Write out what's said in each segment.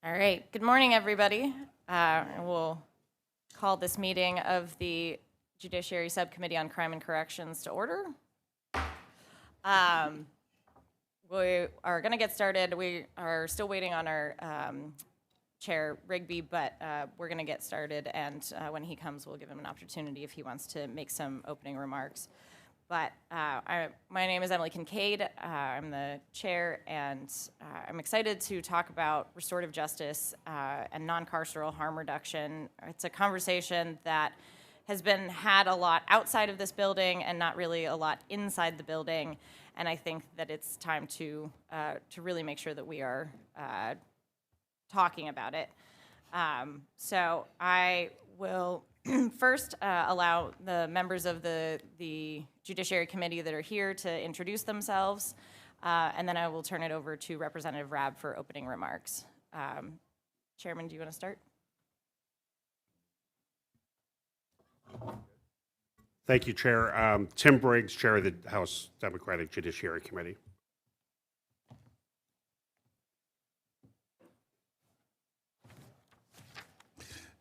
All right. Good morning, everybody. We'll call this meeting of the Judiciary Subcommittee on Crime and Corrections to order. We are going to get started. We are still waiting on our Chair Rigby, but we're going to get started, and when he comes, we'll give him an opportunity if he wants to make some opening remarks. But my name is Emily Kincaid. I'm the chair, and I'm excited to talk about restorative justice and non-carceral harm reduction. It's a conversation that has been had a lot outside of this building and not really a lot inside the building, and I think that it's time to really make sure that we are talking about it. So I will first allow the members of the Judiciary Committee that are here to introduce themselves, and then I will turn it over to Representative Rabb for opening remarks. Chairman, do you want to start? Thank you, Chair. Tim Briggs, Chair of the House Democratic Judiciary Committee.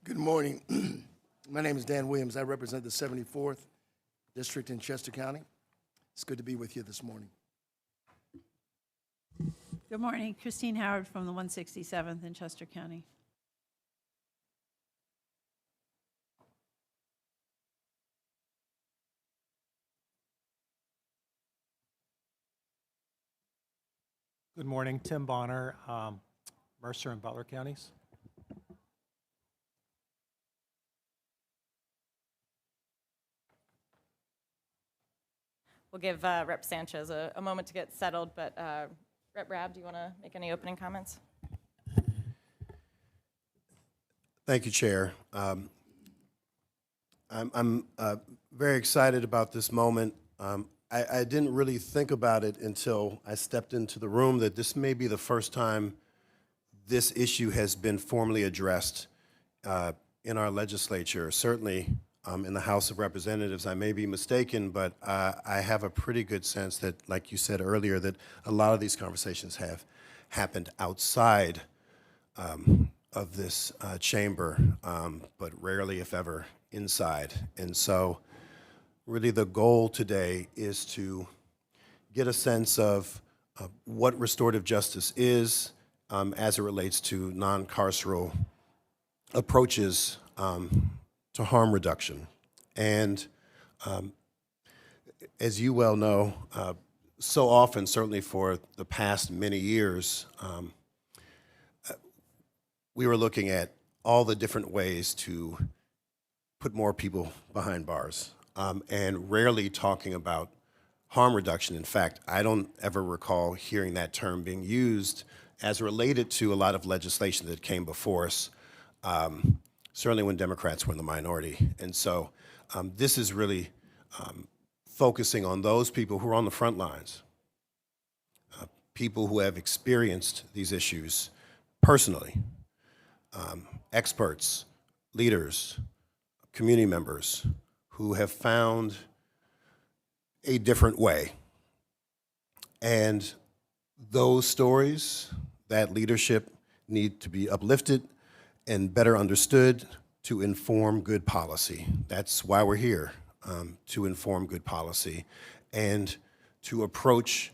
Good morning. My name is Dan Williams. I represent the 74th District in Chester County. It's good to be with you this morning. Good morning. Christine Howard from the 167th in Chester County. Good morning. Tim Bonner, Mercer and Butler counties. We'll give Rep. Sanchez a moment to get settled, but Rep. Rabb, do you want to make any opening comments? Thank you, Chair. I'm very excited about this moment. I didn't really think about it until I stepped into the room that this may be the first time this issue has been formally addressed in our legislature. Certainly in the House of Representatives, I may be mistaken, but I have a pretty good sense that, like you said earlier, that a lot of these conversations have happened outside of this chamber, but rarely, if ever, inside. And so really the goal today is to get a sense of what restorative justice is as it relates to non-carceral approaches to harm reduction. And as you well know, so often, certainly for the past many years, we were looking at all the different ways to put more people behind bars, and rarely talking about harm reduction. In fact, I don't ever recall hearing that term being used as related to a lot of legislation that came before us, certainly when Democrats were in the minority. And so this is really focusing on those people who are on the front lines, people who have experienced these issues personally, experts, leaders, community members who have found a different way. And those stories, that leadership, need to be uplifted and better understood to inform good policy. That's why we're here, to inform good policy and to approach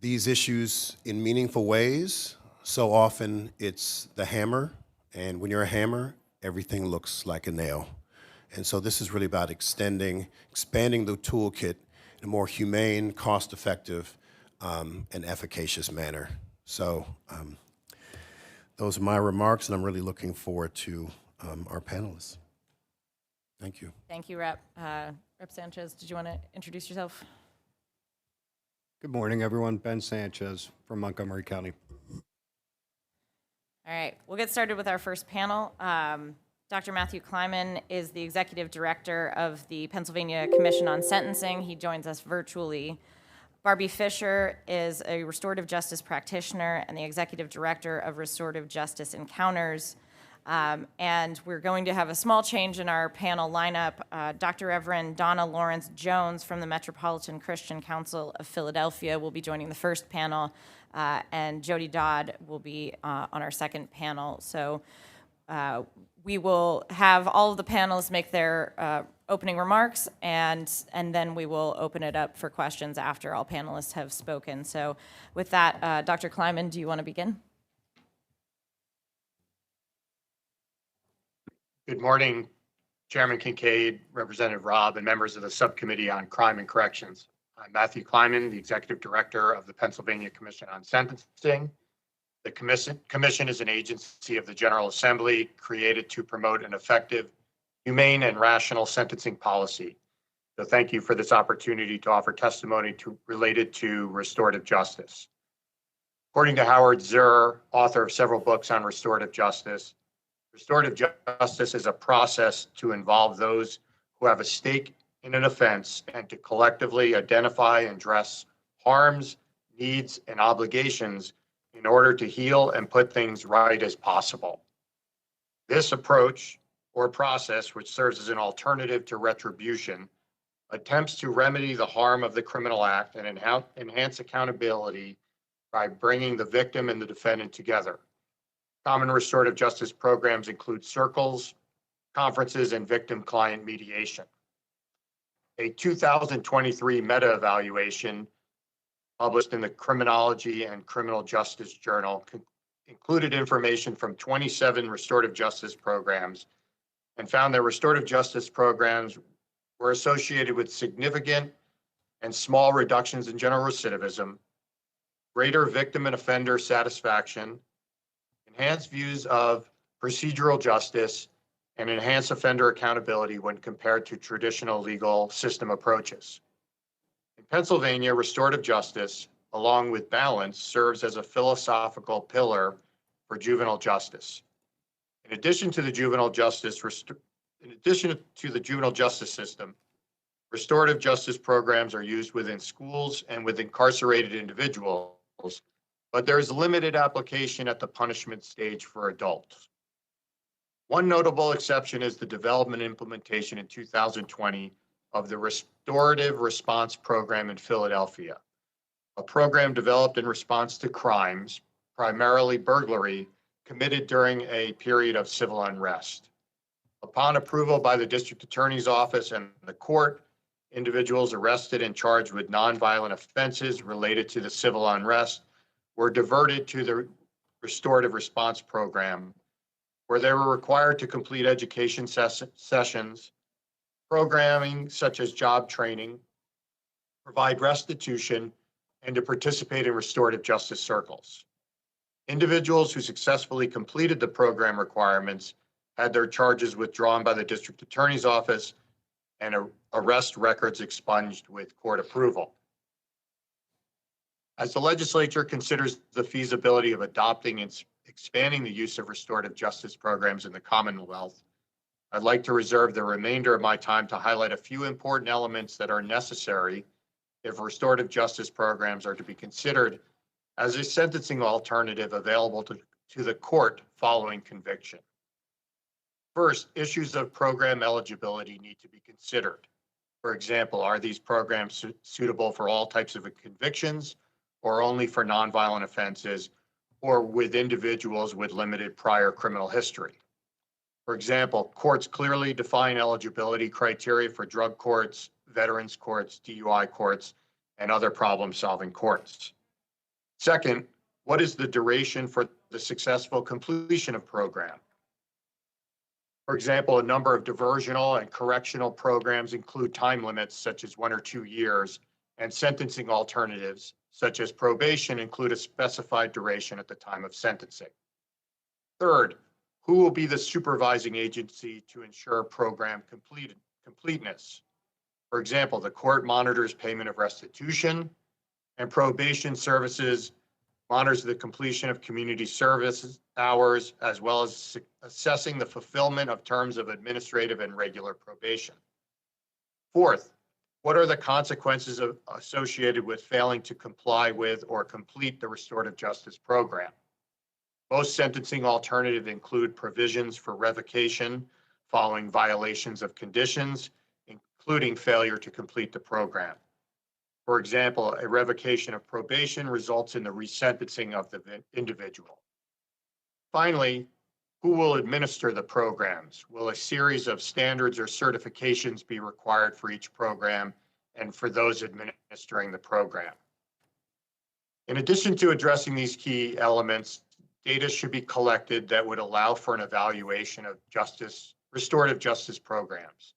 these issues in meaningful ways. So often it's the hammer, and when you're a hammer, everything looks like a nail. And so this is really about expanding the toolkit in a more humane, cost-effective, and efficacious manner. So those are my remarks, and I'm really looking forward to our panelists. Thank you. Thank you, Rep. Rep. Sanchez, did you want to introduce yourself? Good morning, everyone. Ben Sanchez from Montgomery County. All right, we'll get started with our first panel. Dr. Matthew Kleiman is the Executive Director of the Pennsylvania Commission on Sentencing. He joins us virtually. Barbie Fisher is a restorative justice practitioner and the Executive Director of Restorative Justice Encounters. And we're going to have a small change in our panel lineup. Dr. Reverend Donna Lawrence Jones from the Metropolitan Christian Council of Philadelphia will be joining the first panel, and Jody Dodd will be on our second panel. So we will have all of the panelists make their opening remarks, and then we will open it up for questions after all panelists have spoken. So with that, Dr. Kleiman, do you want to begin? Good morning, Chairman Kincaid, Representative Robb, and members of the Subcommittee on Crime and Corrections. I'm Matthew Kleiman, the Executive Director of the Pennsylvania Commission on Sentencing. The commission is an agency of the General Assembly created to promote an effective, humane, and rational sentencing policy. So thank you for this opportunity to offer testimony related to restorative justice. According to Howard Zur, author of several books on restorative justice, restorative justice is a process to involve those who have a stake in an offense and to collectively identify and address harms, needs, and obligations in order to heal and put things right as possible. This approach or process, which serves as an alternative to retribution, attempts to remedy the harm of the criminal act and enhance accountability by bringing the victim and the defendant together. Common restorative justice programs include circles, conferences, and victim-client mediation. A 2023 meta-evaluation published in the Criminology and Criminal Justice Journal included information from 27 restorative justice programs and found that restorative justice programs were associated with significant and small reductions in general recidivism, greater victim and offender satisfaction, enhanced views of procedural justice, and enhanced offender accountability when compared to traditional legal system approaches. In Pennsylvania, restorative justice, along with balance, serves as a philosophical pillar for juvenile justice. In addition to the juvenile justice system, restorative justice programs are used within schools and with incarcerated individuals, but there is limited application at the punishment stage for adults. One notable exception is the development and implementation in 2020 of the Restorative Response Program in Philadelphia, a program developed in response to crimes, primarily burglary, committed during a period of civil unrest. Upon approval by the District Attorney's Office and the court, individuals arrested and charged with nonviolent offenses related to the civil unrest were diverted to the Restorative Response Program, where they were required to complete education sessions, programming such as job training, provide restitution, and to participate in restorative justice circles. Individuals who successfully completed the program requirements had their charges withdrawn by the District Attorney's Office and arrest records expunged with court approval. As the legislature considers the feasibility of adopting and expanding the use of restorative justice programs in the Commonwealth, I'd like to reserve the remainder of my time to highlight a few important elements that are necessary if restorative justice programs are to be considered as a sentencing alternative available to the court following conviction. First, issues of program eligibility need to be considered. For example, are these programs suitable for all types of convictions or only for nonviolent offenses or with individuals with limited prior criminal history? For example, courts clearly define eligibility criteria for drug courts, veterans courts, DUI courts, and other problem-solving courts. Second, what is the duration for the successful completion of program? For example, a number of diversional and correctional programs include time limits such as 1 or 2 years, and sentencing alternatives such as probation include a specified duration at the time of sentencing. Third, who will be the supervising agency to ensure program completeness? For example, the court monitors payment of restitution, and probation services monitors the completion of community service hours, as well as assessing the fulfillment of terms of administrative and regular probation. Fourth, what are the consequences associated with failing to comply with or complete the restorative justice program? Most sentencing alternatives include provisions for revocation following violations of conditions, including failure to complete the program. For example, a revocation of probation results in the resentencing of the individual. Finally, who will administer the programs? Will a series of standards or certifications be required for each program and for those administering the program? In addition to addressing these key elements, data should be collected that would allow for an evaluation of restorative justice programs.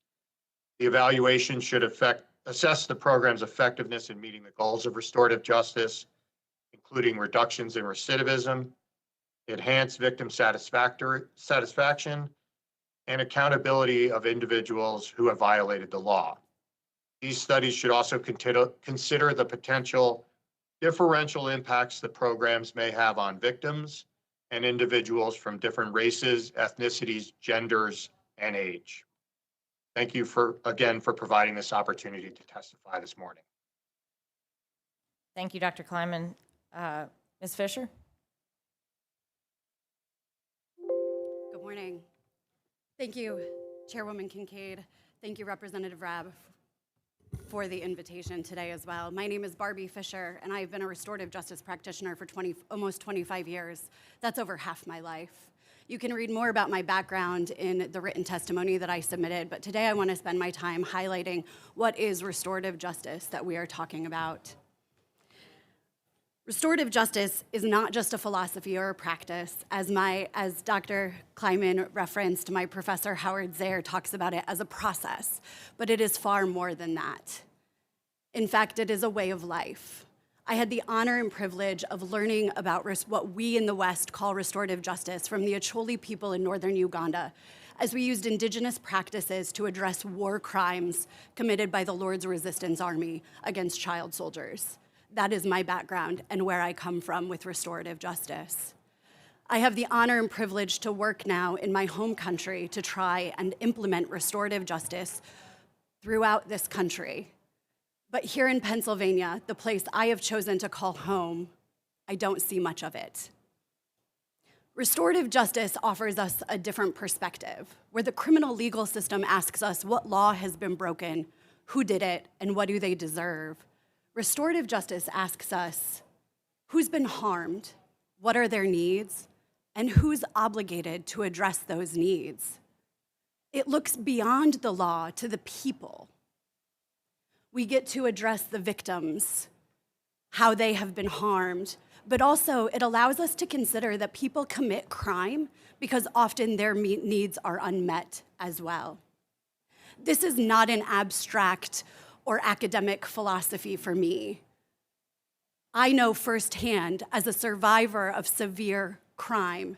The evaluation should assess the program's effectiveness in meeting the goals of restorative justice, including reductions in recidivism, enhanced victim satisfaction, and accountability of individuals who have violated the law. These studies should also consider the potential differential impacts the programs may have on victims and individuals from different races, ethnicities, genders, and age. Thank you again for providing this opportunity to testify this morning. Thank you, Dr. Kleiman. Ms. Fisher? Good morning. Thank you, Chairwoman Kincaid. Thank you, Representative Rabb, for the invitation today as well. My name is Barbie Fisher, and I've been a restorative justice practitioner for almost 25 years. That's over half my life. You can read more about my background in the written testimony that I submitted, but today I want to spend my time highlighting what is restorative justice that we are talking about. Restorative justice is not just a philosophy or a practice, as Dr. Kleiman referenced, my professor Howard Zehr talks about it as a process, but it is far more than that. In fact, it is a way of life. I had the honor and privilege of learning about what we in the West call restorative justice from the Acholi people in northern Uganda, as we used indigenous practices to address war crimes committed by the Lord's Resistance Army against child soldiers. That is my background and where I come from with restorative justice. I have the honor and privilege to work now in my home country to try and implement restorative justice throughout this country. But here in Pennsylvania, the place I have chosen to call home, I don't see much of it. Restorative justice offers us a different perspective, where the criminal legal system asks us what law has been broken, who did it, and what do they deserve. Restorative justice asks us, who's been harmed, what are their needs, and who's obligated to address those needs. It looks beyond the law to the people. We get to address the victims, how they have been harmed, but also it allows us to consider that people commit crime because often their needs are unmet as well. This is not an abstract or academic philosophy for me. I know firsthand, as a survivor of severe crime,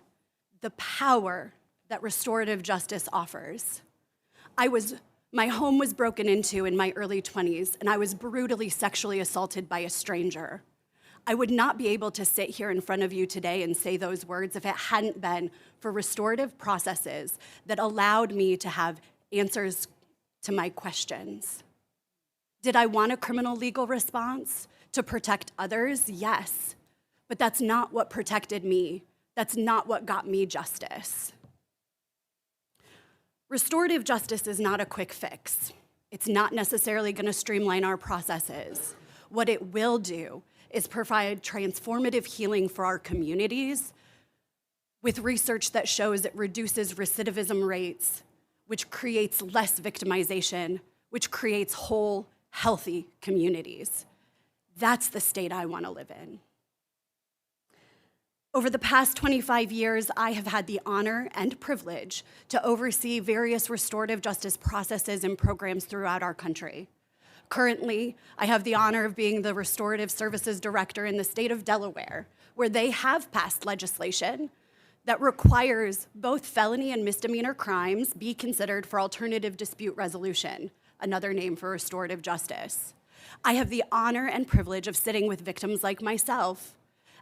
the power that restorative justice offers. My home was broken into in my early 20s, and I was brutally sexually assaulted by a stranger. I would not be able to sit here in front of you today and say those words if it hadn't been for restorative processes that allowed me to have answers to my questions. Did I want a criminal legal response to protect others? Yes, but that's not what protected me. That's not what got me justice. Restorative justice is not a quick fix. It's not necessarily going to streamline our processes. What it will do is provide transformative healing for our communities with research that shows it reduces recidivism rates, which creates less victimization, which creates whole, healthy communities. That's the state I want to live in. Over the past 25 years, I have had the honor and privilege to oversee various restorative justice processes and programs throughout our country. Currently, I have the honor of being the Restorative Services Director in the state of Delaware, where they have passed legislation that requires both felony and misdemeanor crimes be considered for alternative dispute resolution, another name for restorative justice. I have the honor and privilege of sitting with victims like myself,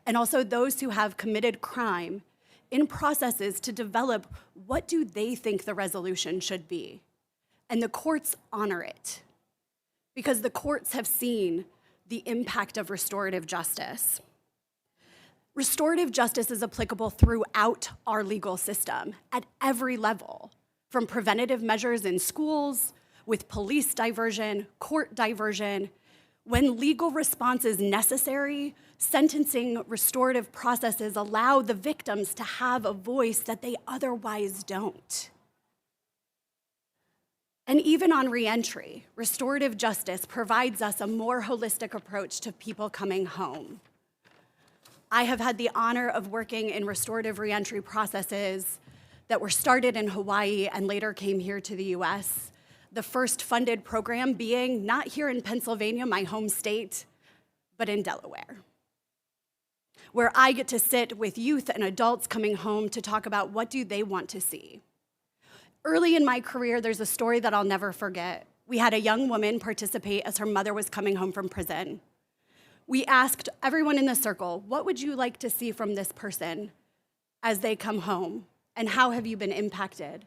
and also those who have committed crime in processes to develop what do they think the resolution should be. And the courts honor it because the courts have seen the impact of restorative justice. Restorative justice is applicable throughout our legal system at every level, from preventative measures in schools, with police diversion, court diversion. When legal response is necessary, sentencing restorative processes allow the victims to have a voice that they otherwise don't. And even on reentry, restorative justice provides us a more holistic approach to people coming home. I have had the honor of working in restorative reentry processes that were started in Hawaii and later came here to the US. The first funded program being not here in Pennsylvania, my home state, but in Delaware, where I get to sit with youth and adults coming home to talk about what do they want to see. Early in my career, there's a story that I'll never forget. We had a young woman participate as her mother was coming home from prison. We asked everyone in the circle, what would you like to see from this person as they come home? And how have you been impacted?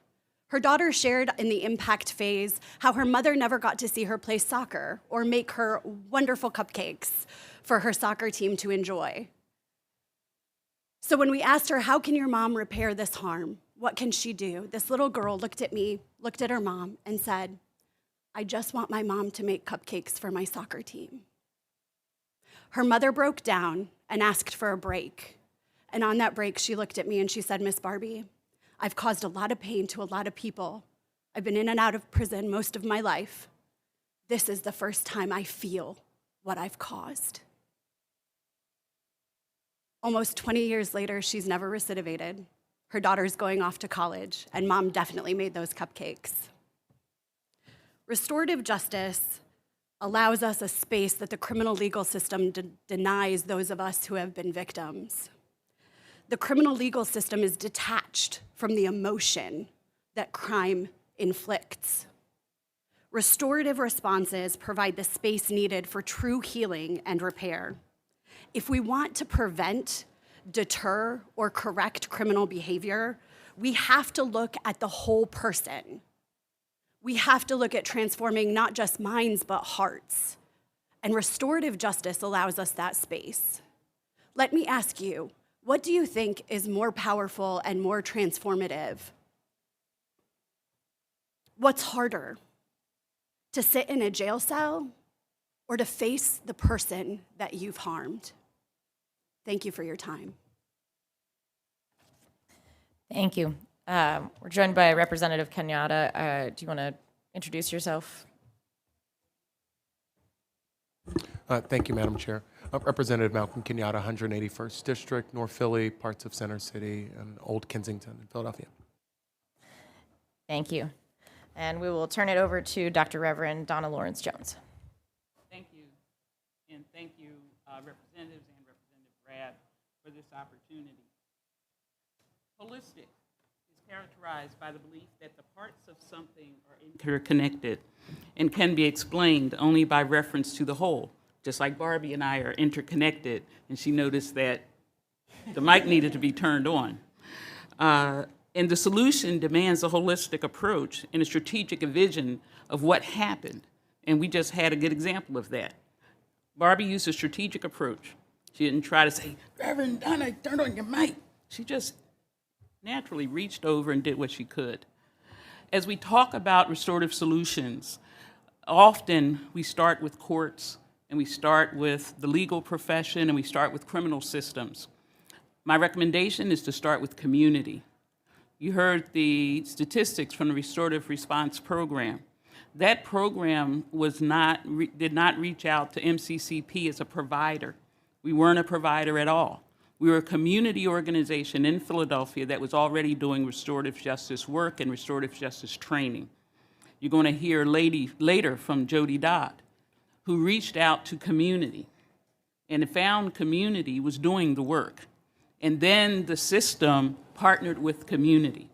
Her daughter shared in the impact phase how her mother never got to see her play soccer or make her wonderful cupcakes for her soccer team to enjoy. So when we asked her, how can your mom repair this harm? What can she do? This little girl looked at me, looked at her mom, and said, I just want my mom to make cupcakes for my soccer team. Her mother broke down and asked for a break. And on that break, she looked at me and she said, Miss Barbie, I've caused a lot of pain to a lot of people. I've been in and out of prison most of my life. This is the first time I feel what I've caused. Almost 20 years later, she's never recidivated. Her daughter's going off to college, and mom definitely made those cupcakes. Restorative justice allows us a space that the criminal legal system denies those of us who have been victims. The criminal legal system is detached from the emotion that crime inflicts. Restorative responses provide the space needed for true healing and repair. If we want to prevent, deter, or correct criminal behavior, we have to look at the whole person. We have to look at transforming not just minds, but hearts. And restorative justice allows us that space. Let me ask you, what do you think is more powerful and more transformative? What's harder, to sit in a jail cell or to face the person that you've harmed? Thank you for your time. Thank you. We're joined by Representative Kenyatta. Do you want to introduce yourself? Thank you, Madam Chair. Representative Malcolm Kenyatta, 181st District, North Philly, parts of Center City, and Old Kensington in Philadelphia. Thank you. And we will turn it over to Dr. Reverend Donna Lawrence Jones. Thank you. And thank you, Representatives and Representative Brad, for this opportunity. Holistic is characterized by the belief that the parts of something are interconnected and can be explained only by reference to the whole. Just like Barbie and I are interconnected, and she noticed that the mic needed to be turned on. And the solution demands a holistic approach and a strategic vision of what happened. And we just had a good example of that. Barbie used a strategic approach. She didn't try to say, Reverend Donna, turn on your mic. She just naturally reached over and did what she could. As we talk about restorative solutions, often we start with courts, and we start with the legal profession, and we start with criminal systems. My recommendation is to start with community. You heard the statistics from the Restorative Response Program. That program did not reach out to MCCP as a provider. We weren't a provider at all. We were a community organization in Philadelphia that was already doing restorative justice work and restorative justice training. You're going to hear later from Jody Dodd, who reached out to community and found community was doing the work. And then the system partnered with community.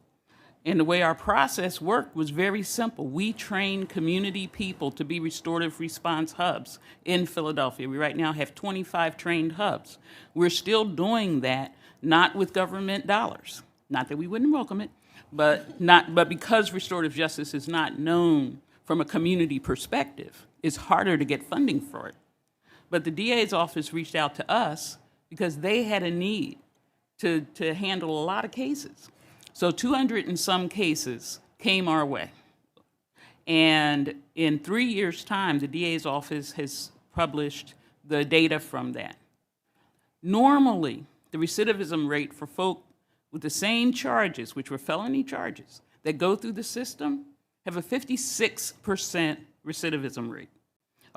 And the way our process worked was very simple. We trained community people to be restorative response hubs in Philadelphia. We right now have 25 trained hubs. We're still doing that, not with government dollars. Not that we wouldn't welcome it, but because restorative justice is not known from a community perspective, it's harder to get funding for it. But the DA's office reached out to us because they had a need to handle a lot of cases. So 200 and some cases came our way. And in 3 years' time, the DA's office has published the data from that. Normally, the recidivism rate for folk with the same charges, which were felony charges, that go through the system have a 56% recidivism rate.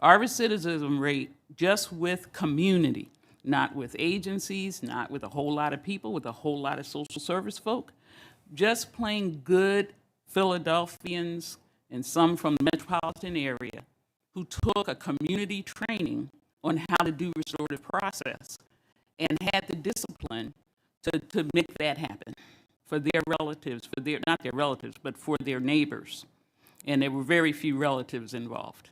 Our recidivism rate, just with community, not with agencies, not with a whole lot of people, with a whole lot of social service folk, just plain good Philadelphians and some from the metropolitan area who took a community training on how to do restorative process and had the discipline to make that happen for their relatives, not their relatives, but for their neighbors. And there were very few relatives involved.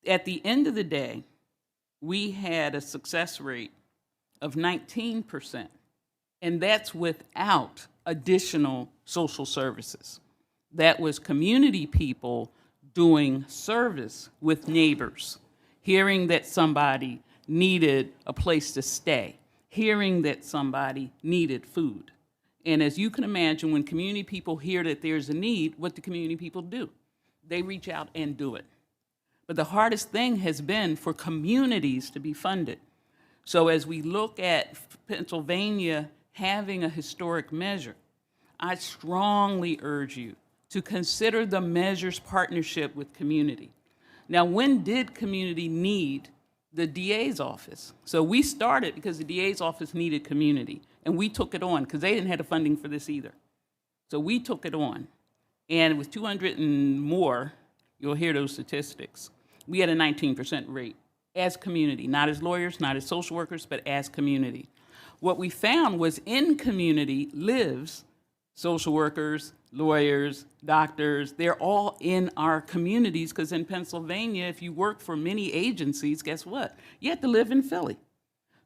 At the end of the day, we had a success rate of 19%, and that's without additional social services. That was community people doing service with neighbors, hearing that somebody needed a place to stay, hearing that somebody needed food. And as you can imagine, when community people hear that there's a need, what do community people do? They reach out and do it. But the hardest thing has been for communities to be funded. So as we look at Pennsylvania having a historic measure, I strongly urge you to consider the measure's partnership with community. Now, when did community need the DA's office? So we started because the DA's office needed community, and we took it on because they didn't have the funding for this either. So we took it on. And with 200 and more, you'll hear those statistics, we had a 19% rate as community, not as lawyers, not as social workers, but as community. What we found was in community lives social workers, lawyers, doctors. They're all in our communities because in Pennsylvania, if you work for many agencies, guess what? You have to live in Philly.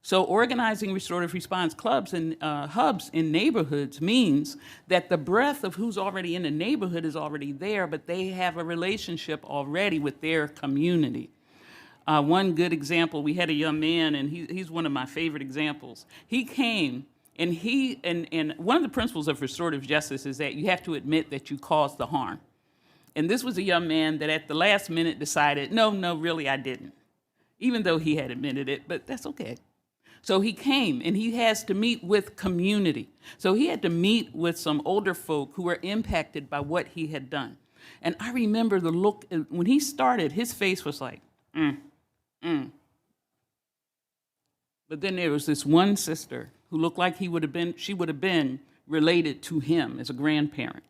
So organizing restorative response clubs and hubs in neighborhoods means that the breadth of who's already in the neighborhood is already there, but they have a relationship already with their community. One good example, we had a young man, and he's one of my favorite examples. He came, and and one of the principles of restorative justice is that you have to admit that you caused the harm. And this was a young man that at the last minute decided, no, really I didn't, even though he had admitted it, but that's okay. So he came, and he has to meet with community. So he had to meet with some older folk who were impacted by what he had done. And I remember the look, when he started, his face was like, But then there was this one sister who looked like she would have been related to him as a grandparent,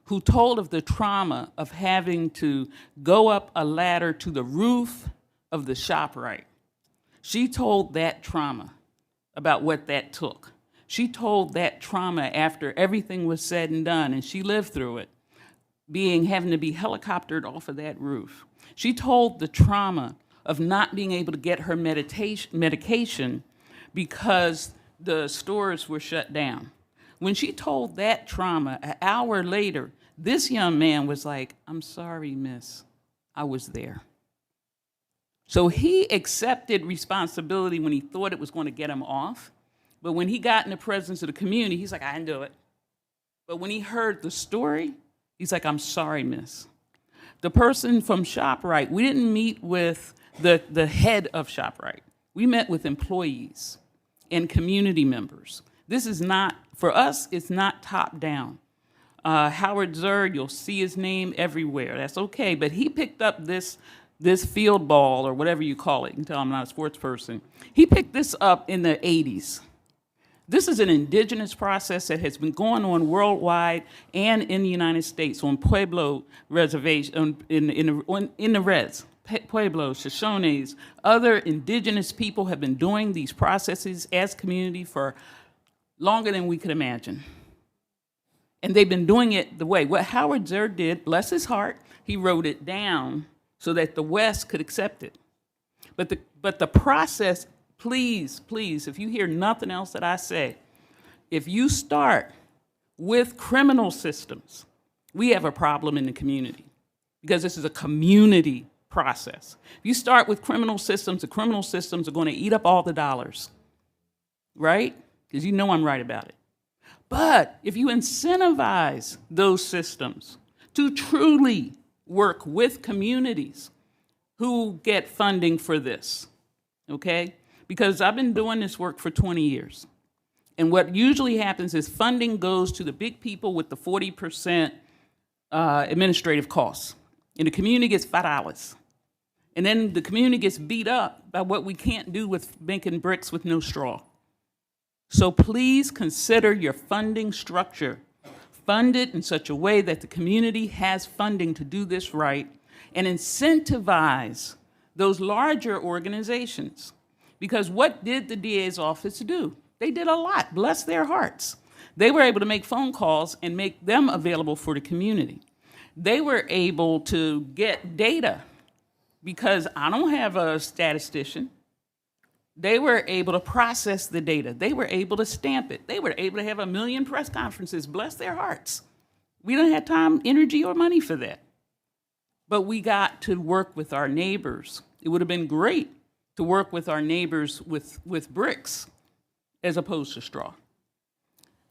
who told of the trauma of having to go up a ladder to the roof of the ShopRite. She told that trauma about what that took. She told that trauma after everything was said and done, and she lived through it, having to be helicoptered off of that roof. She told the trauma of not being able to get her medication because the stores were shut down. When she told that trauma, an hour later, this young man was like, I'm sorry, miss, I was there. So he accepted responsibility when he thought it was going to get him off. But when he got in the presence of the community, he's like, I didn't do it. But when he heard the story, he's like, I'm sorry, miss. The person from ShopRite, we didn't meet with the head of ShopRite. We met with employees and community members. This is not, for us, it's not top down. Howard Zerd, you'll see his name everywhere. That's okay, but he picked up this field ball, or whatever you call it. You can tell I'm not a sports person. He picked this up in the 80s. This is an indigenous process that has been going on worldwide and in the United States on Pueblo reservation, in the res. Pueblos, Shoshones, other indigenous people have been doing these processes as community for longer than we could imagine. And they've been doing it the way. What Howard Zerd did, bless his heart, he wrote it down so that the West could accept it. But the process, please, if you hear nothing else that I say, if you start with criminal systems, we have a problem in the community because this is a community process. If you start with criminal systems, the criminal systems are going to eat up all the dollars. right? Because you know I'm right about it. But if you incentivize those systems to truly work with communities who get funding for this, okay? Because I've been doing this work for 20 years. And what usually happens is funding goes to the big people with the 40% administrative costs. And the community gets $5. And then the community gets beat up by what we can't do with making bricks with no straw. So please consider your funding structure. Fund it in such a way that the community has funding to do this right, and incentivize those larger organizations. Because what did the DA's office do? They did a lot, bless their hearts. They were able to make phone calls and make them available for the community. They were able to get data, because I don't have a statistician. They were able to process the data. They were able to stamp it. They were able to have 1 million press conferences, bless their hearts. We don't have time, energy, or money for that. But we got to work with our neighbors. It would have been great to work with our neighbors with bricks as opposed to straw.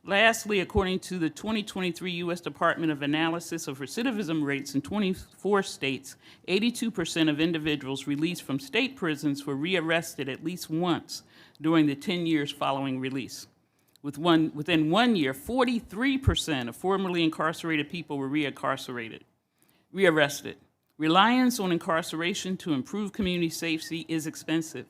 Lastly, according to the 2023 U.S. Department of Analysis of Recidivism Rates in 24 states, 82% of individuals released from state prisons were rearrested at least once during the 10 years following release. Within 1 year, 43% of formerly incarcerated people were rearrested. Reliance on incarceration to improve community safety is expensive.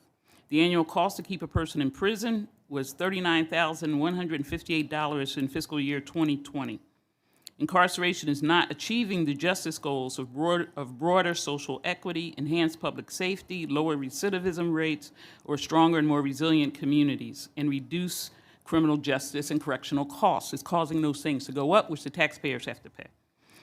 The annual cost to keep a person in prison was $39,158 in fiscal year 2020. Incarceration is not achieving the justice goals of broader social equity, enhanced public safety, lower recidivism rates, or stronger and more resilient communities, and reduce criminal justice and correctional costs. It's causing those things to go up, which the taxpayers have to pay.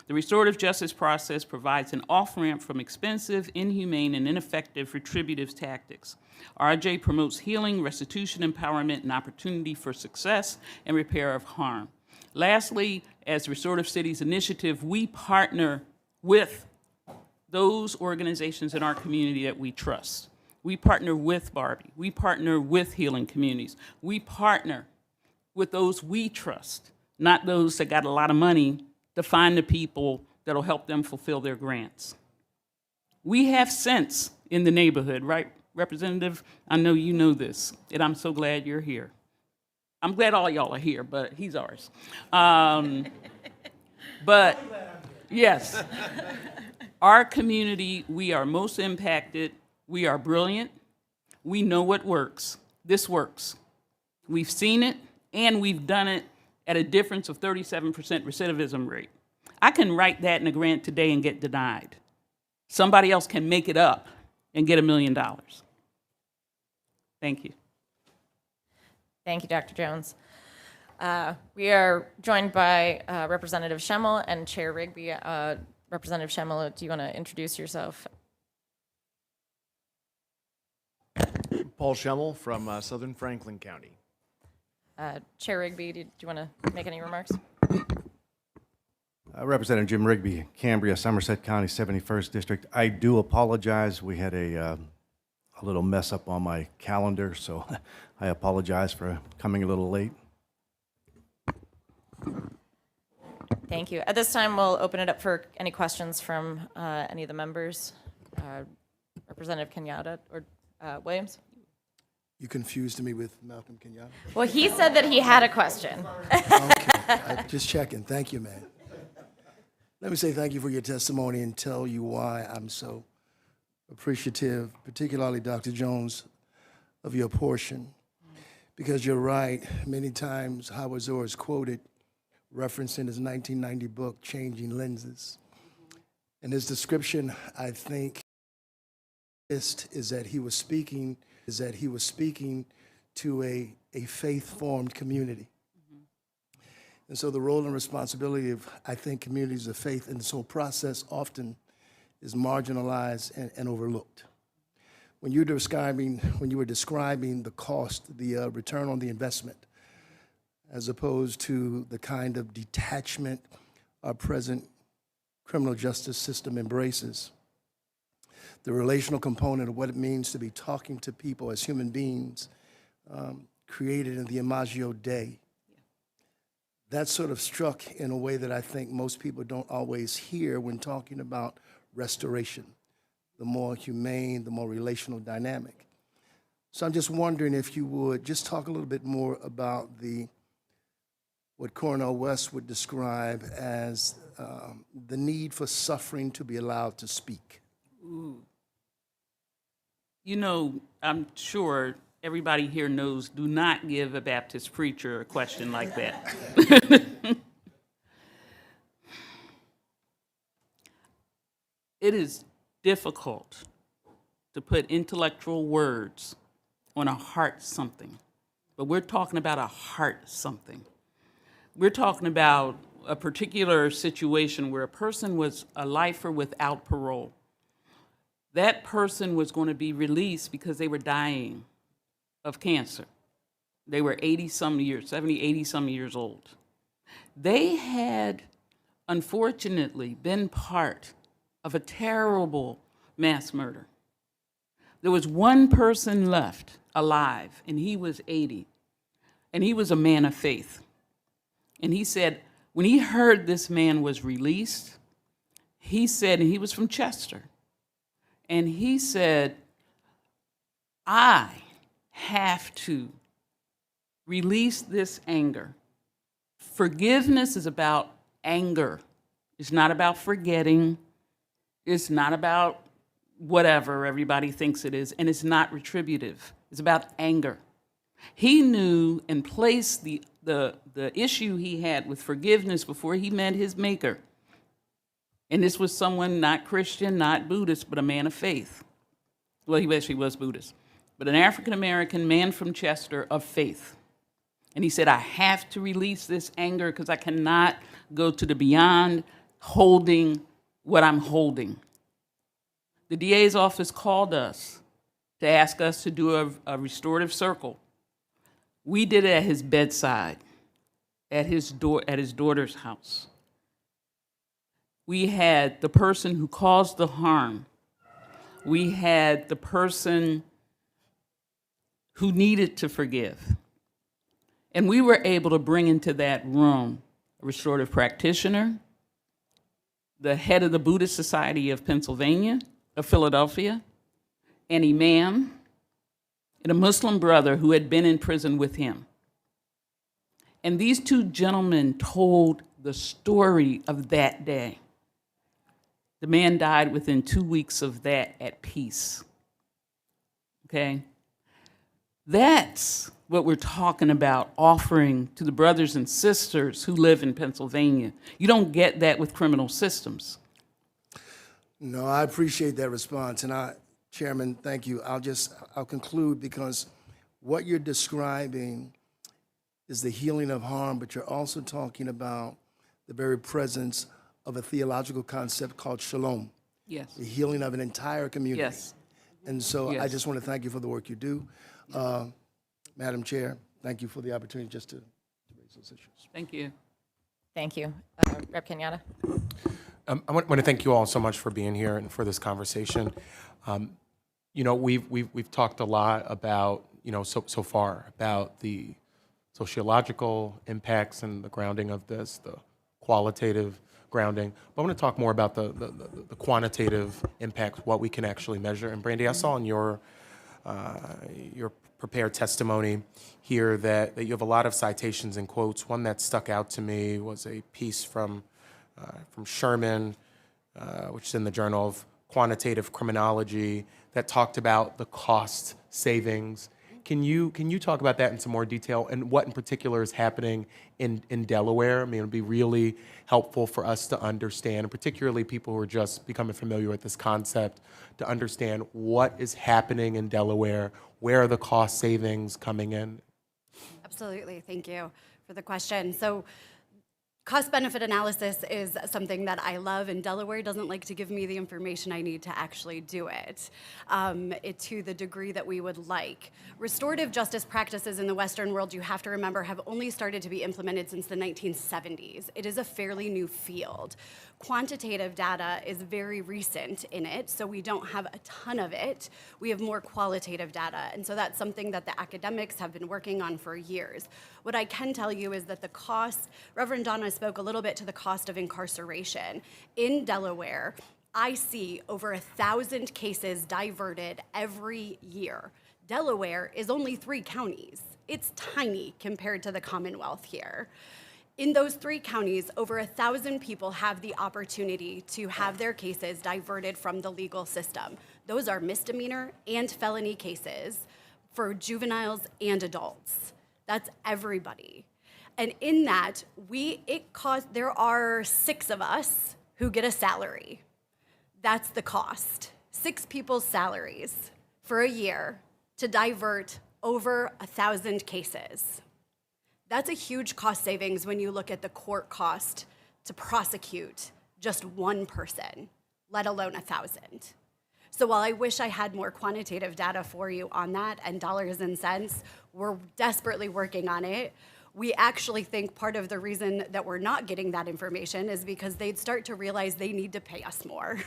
The restorative justice process provides an off-ramp from expensive, inhumane, and ineffective retributive tactics. RJ promotes healing, restitution, empowerment, and opportunity for success and repair of harm. Lastly, as Restorative Cities Initiative, we partner with those organizations in our community that we trust. We partner with Barbie. We partner with Healing Communities. We partner with those we trust, not those that got a lot of money to find the people that'll help them fulfill their grants. We have sense in the neighborhood, right, Representative? I know you know this, and I'm so glad you're here. I'm glad all y'all are here, but he's ours. But yes, our community, we are most impacted. We are brilliant. We know what works. This works. We've seen it, and we've done it at a difference of 37% recidivism rate. I can write that in a grant today and get denied. Somebody else can make it up and get $1 million. Thank you. Thank you, Dr. Jones. We are joined by Representative Schemmel and Chair Rigby. Representative Schemmel, do you want to introduce yourself? Paul Schemmel from Southern Franklin County. Chair Rigby, do you want to make any remarks? Representative Jim Rigby, Cambria, Somerset County, 71st District. I do apologize. We had a little mess up on my calendar, so I apologize for coming a little late. Thank you. At this time, we'll open it up for any questions from any of the members. Representative Kenyatta or Williams? You confused me with Malcolm Kenyatta. Well, he said that he had a question. Okay, just checking. Thank you, man. Let me say thank you for your testimony and tell you why I'm so appreciative, particularly Dr. Jones, of your portion. Because you're right, many times Howard Zor is quoted referencing his 1990 book, Changing Lenses. And his description, I think, is that he was speaking to a faith-formed community. And so the role and responsibility of, I think, communities of faith in this whole process often is marginalized and overlooked. When you were describing the cost, the return on the investment, as opposed to the kind of detachment our present criminal justice system embraces, the relational component of what it means to be talking to people as human beings created in the Imago Dei. That sort of struck in a way that I think most people don't always hear when talking about restoration, the more humane, the more relational dynamic. So I'm just wondering if you would just talk a little bit more about what Cornel West would describe as the need for suffering to be allowed to speak. Ooh. You know, I'm sure everybody here knows, do not give a Baptist preacher a question like that. It is difficult to put intellectual words on a heart something, but we're talking about a heart something. We're talking about a particular situation where a person was a lifer without parole. That person was going to be released because they were dying of cancer. They were 80-some years, 70, 80-some years old. They had, unfortunately, been part of a terrible mass murder. There was one person left alive, and he was 80, and he was a man of faith. And he said, when he heard this man was released, he said, and he was from Chester, and he said, I have to release this anger. Forgiveness is about anger. It's not about forgetting. It's not about whatever everybody thinks it is, and it's not retributive. It's about anger. He knew and placed the issue he had with forgiveness before he met his maker. And this was someone not Christian, not Buddhist, but a man of faith. Well, he actually was Buddhist, but an African-American man from Chester of faith. And he said, I have to release this anger because I cannot go to the beyond holding what I'm holding. The DA's office called us to ask us to do a restorative circle. We did it at his bedside, at his daughter's house. We had the person who caused the harm. We had the person who needed to forgive. And we were able to bring into that room a restorative practitioner, the head of the Buddhist Society of Philadelphia, an imam, and a Muslim brother who had been in prison with him. And these two gentlemen told the story of that day. The man died within 2 weeks of that at peace. Okay? That's what we're talking about offering to the brothers and sisters who live in Pennsylvania. You don't get that with criminal systems. No, I appreciate that response. And Chairman, thank you. I'll conclude because what you're describing is the healing of harm, but you're also talking about the very presence of a theological concept called shalom. Yes. The healing of an entire community. Yes. And so Yes. I just want to thank you for the work you do. Madam Chair, thank you for the opportunity just to raise those issues. Thank you. Thank you. Rep. Kenyatta? I want to thank you all so much for being here and for this conversation. You know, we've talked a lot about, you know, so far about the sociological impacts and the grounding of this, the qualitative grounding. But I want to talk more about the quantitative impacts, what we can actually measure. And Brandy, I saw in your prepared testimony here that you have a lot of citations and quotes. One that stuck out to me was a piece from Sherman, which is in the Journal of Quantitative Criminology, that talked about the cost savings. Can you talk about that in some more detail and what in particular is happening in Delaware? I mean, it would be really helpful for us to understand, and particularly people who are just becoming familiar with this concept, to understand what is happening in Delaware, where are the cost savings coming in? Absolutely, thank you for the question. So Cost-benefit analysis is something that I love, and Delaware doesn't like to give me the information I need to actually do it, to the degree that we would like. Restorative justice practices in the Western world, you have to remember, have only started to be implemented since the 1970s. It is a fairly new field. Quantitative data is very recent in it, so we don't have a ton of it. We have more qualitative data, and so that's something that the academics have been working on for years. What I can tell you is that the cost, Reverend Donna spoke a little bit to the cost of incarceration. In Delaware, I see over 1,000 cases diverted every year. Delaware is only 3 counties. It's tiny compared to the Commonwealth here. In those 3 counties, over 1,000 people have the opportunity to have their cases diverted from the legal system. Those are misdemeanor and felony cases for juveniles and adults. That's everybody. And in that, there are 6 of us who get a salary. That's the cost. 6 people's salaries for a year to divert over 1,000 cases. That's a huge cost savings when you look at the court cost to prosecute just one person, let alone 1,000. So while I wish I had more quantitative data for you on that and dollars and cents, we're desperately working on it. We actually think part of the reason that we're not getting that information is because they'd start to realize they need to pay us more.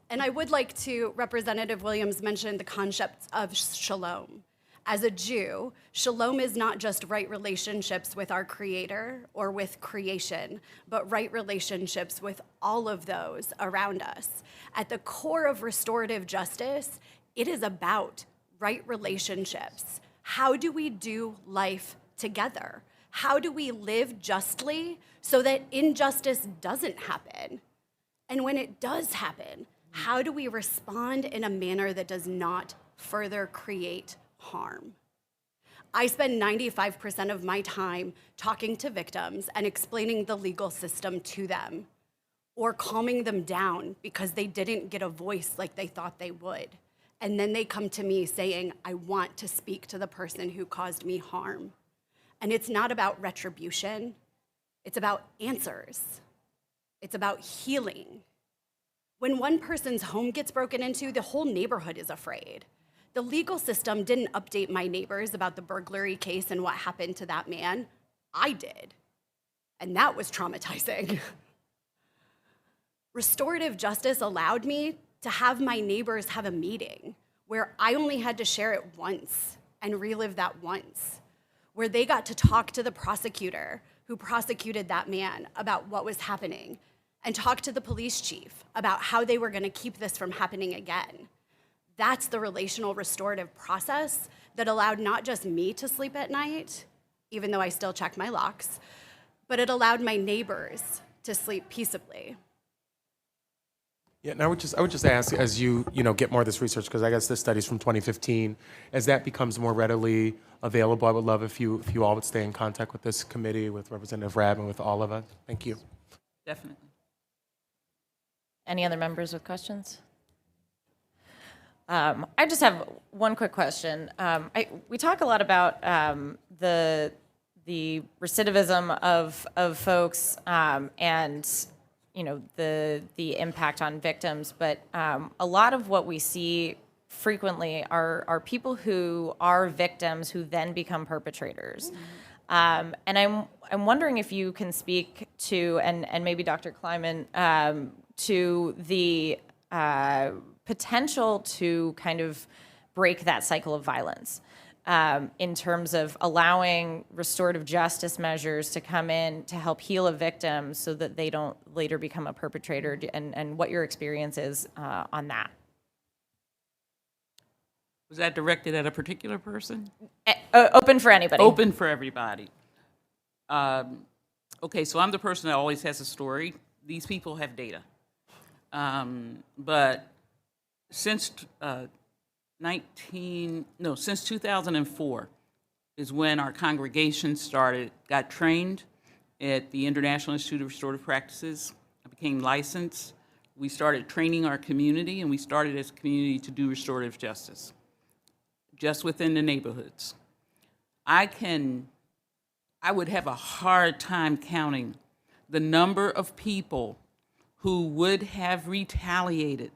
And I would like to, Representative Williams mentioned the concept of shalom. As a Jew, shalom is not just right relationships with our Creator or with creation, but right relationships with all of those around us. At the core of restorative justice, it is about right relationships. How do we do life together? How do we live justly so that injustice doesn't happen? And when it does happen, how do we respond in a manner that does not further create harm? I spend 95% of my time talking to victims and explaining the legal system to them, or calming them down because they didn't get a voice like they thought they would. And then they come to me saying, I want to speak to the person who caused me harm. And it's not about retribution. It's about answers. It's about healing. When one person's home gets broken into, the whole neighborhood is afraid. The legal system didn't update my neighbors about the burglary case and what happened to that man. I did. And that was traumatizing. Restorative justice allowed me to have my neighbors have a meeting where I only had to share it once and relive that once, where they got to talk to the prosecutor who prosecuted that man about what was happening and talk to the police chief about how they were going to keep this from happening again. That's the relational restorative process that allowed not just me to sleep at night, even though I still check my locks, but it allowed my neighbors to sleep peaceably. Yeah, and I would just ask, as you get more of this research, because I guess this study's from 2015, as that becomes more readily available, I would love if you all would stay in contact with this committee, with Representative Rabb, and with all of us. Thank you. Definitely. Any other members with questions? I just have one quick question. We talk a lot about the recidivism of folks and the impact on victims, but a lot of what we see frequently are people who are victims who then become perpetrators. And I'm wondering if you can speak to, and maybe Dr. Kleiman, to the potential to kind of break that cycle of violence in terms of allowing restorative justice measures to come in to help heal a victim so that they don't later become a perpetrator, and what your experience is on that. Was that directed at a particular person? Open for anybody. Open for everybody. Okay, so I'm the person that always has a story. These people have data. But since 2004 is when our congregation got trained at the International Institute of Restorative Practices. I became licensed. We started training our community, and we started as a community to do restorative justice, just within the neighborhoods. I I would have a hard time counting the number of people who would have retaliated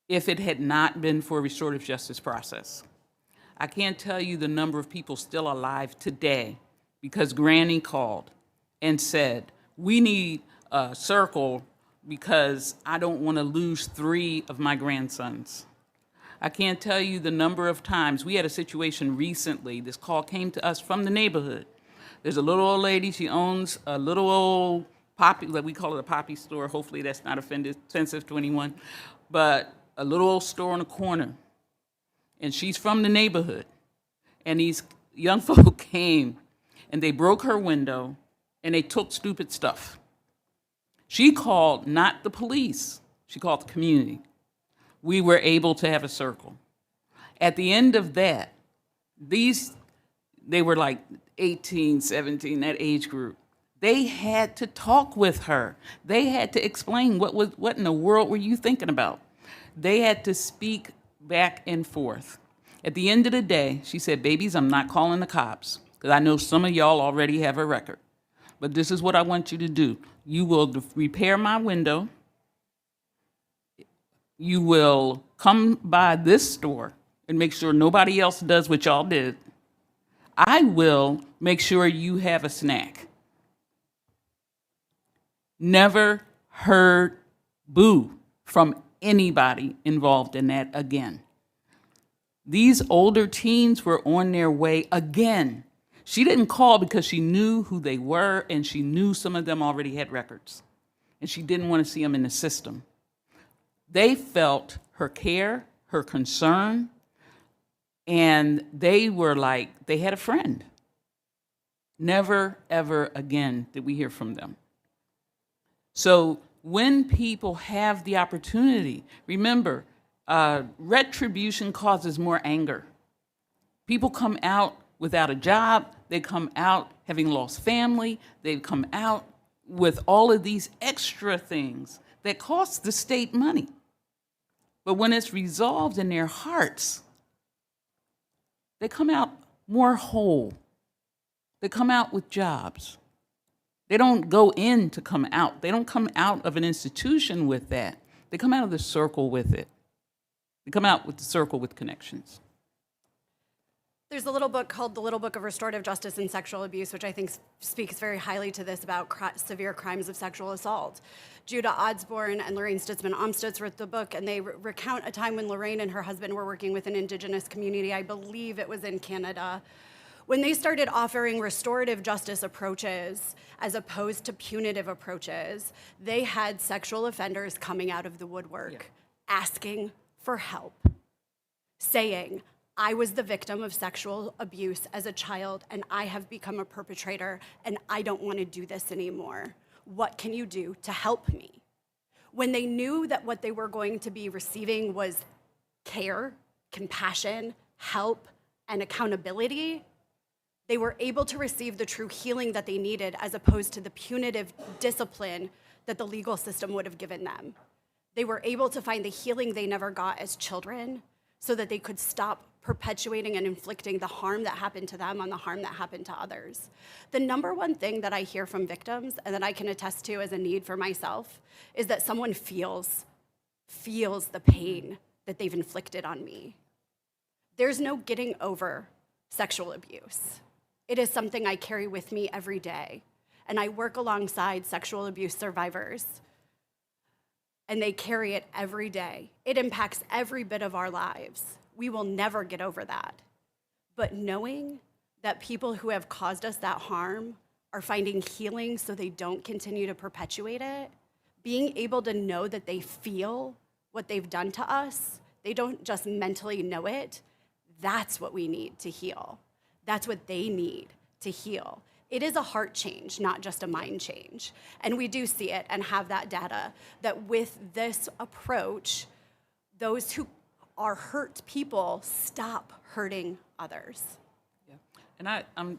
if it had not been for a restorative justice process. I can't tell you the number of people still alive today because Granny called and said, we need a circle because I don't want to lose 3 of my grandsons. I can't tell you the number of times. We had a situation recently, this call came to us from the neighborhood. There's a little old lady, she owns a little old poppy, like we call it a poppy store, hopefully that's not offensive to anyone, but a little old store on the corner. And she's from the neighborhood. And these young folk came and they broke her window and they took stupid stuff. She called not the police, she called the community. We were able to have a circle. At the end of that, they were like 18, 17, that age group. They had to talk with her. They had to explain what in the world were you thinking about? They had to speak back and forth. At the end of the day, she said, babies, I'm not calling the cops because I know some of y'all already have a record. But this is what I want you to do. You will repair my window. You will come by this store and make sure nobody else does what y'all did. I will make sure you have a snack. Never heard boo from anybody involved in that again. These older teens were on their way again. She didn't call because she knew who they were and she knew some of them already had records. And she didn't want to see them in the system. They felt her care, her concern, and they were like, they had a friend. Never, ever again did we hear from them. So when people have the opportunity, remember, retribution causes more anger. People come out without a job, they come out having lost family, they come out with all of these extra things that cost the state money. But when it's resolved in their hearts, they come out more whole. They come out with jobs. They don't go in to come out. They don't come out of an institution with that. They come out of the circle with it. They come out with the circle with connections. There's a little book called The Little Book of Restorative Justice and Sexual Abuse, which I think speaks very highly to this about severe crimes of sexual assault. Judah Osborne and Lorraine Stutzman-Amstutz wrote the book, and they recount a time when Lorraine and her husband were working with an Indigenous community. I believe it was in Canada. When they started offering restorative justice approaches as opposed to punitive approaches, they had sexual offenders coming out of the woodwork, asking for help, saying, I was the victim of sexual abuse as a child, and I have become a perpetrator, and I don't want to do this anymore. What can you do to help me? When they knew that what they were going to be receiving was care, compassion, help, and accountability, they were able to receive the true healing that they needed as opposed to the punitive discipline that the legal system would have given them. They were able to find the healing they never got as children so that they could stop perpetuating and inflicting the harm that happened to them on the harm that happened to others. The number one thing that I hear from victims, and that I can attest to as a need for myself, is that someone feels the pain that they've inflicted on me. There's no getting over sexual abuse. It is something I carry with me every day, and I work alongside sexual abuse survivors, and they carry it every day. It impacts every bit of our lives. We will never get over that. But knowing that people who have caused us that harm are finding healing so they don't continue to perpetuate it, being able to know that they feel what they've done to us, they don't just mentally know it, that's what we need to heal. That's what they need to heal. It is a heart change, not just a mind change. And we do see it and have that data that with this approach, those who are hurt people stop hurting others. Yeah. And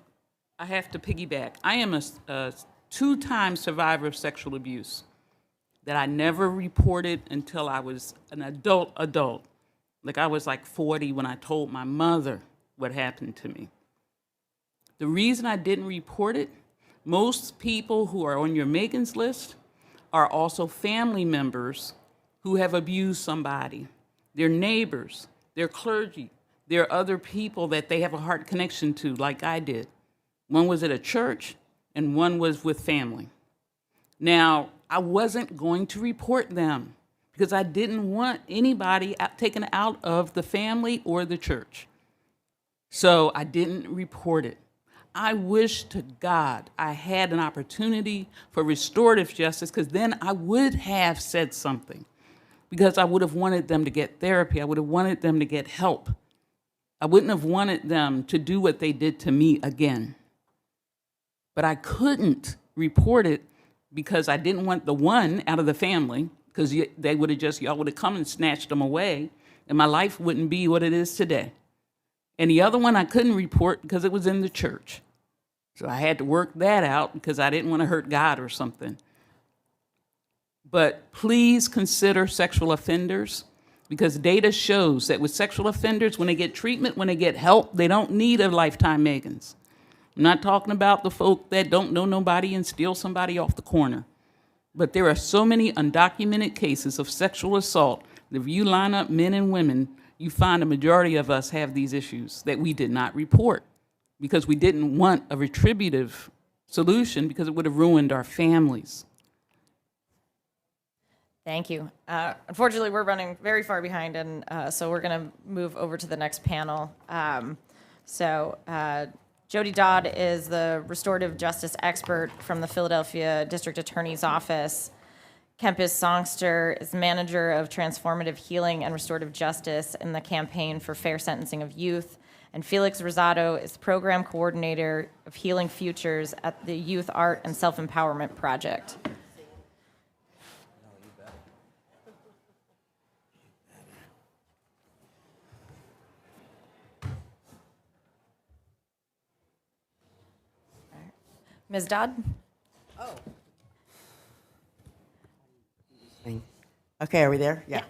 I have to piggyback. I am a two-time survivor of sexual abuse that I never reported until I was an adult. Like I was like 40 when I told my mother what happened to me. The reason I didn't report it, most people who are on your Megan's list are also family members who have abused somebody. They're neighbors, they're clergy, they're other people that they have a heart connection to, like I did. One was at a church, and one was with family. Now, I wasn't going to report them because I didn't want anybody taken out of the family or the church. So I didn't report it. I wish to God I had an opportunity for restorative justice, because then I would have said something, because I would have wanted them to get therapy. I would have wanted them to get help. I wouldn't have wanted them to do what they did to me again. But I couldn't report it because I didn't want the one out of the family, because they would have y'all would have come and snatched them away, and my life wouldn't be what it is today. And the other one I couldn't report because it was in the church. So I had to work that out because I didn't want to hurt God or something. But please consider sexual offenders, because data shows that with sexual offenders, when they get treatment, when they get help, they don't need a lifetime Megans. I'm not talking about the folk that don't know nobody and steal somebody off the corner. But there are so many undocumented cases of sexual assault that if you line up men and women, you find a majority of us have these issues that we did not report because we didn't want a retributive solution, because it would have ruined our families. Thank you. Unfortunately, we're running very far behind, and so we're going to move over to the next panel. Jody Dodd is the restorative justice expert from the Philadelphia District Attorney's Office. Kempis Songster is manager of transformative healing and restorative justice in the Campaign for Fair Sentencing of Youth. And Felix Rosado is program coordinator of Healing Futures at the Youth Art and Self-Empowerment Project. Ms. Dodd? Okay, are we there? Yeah.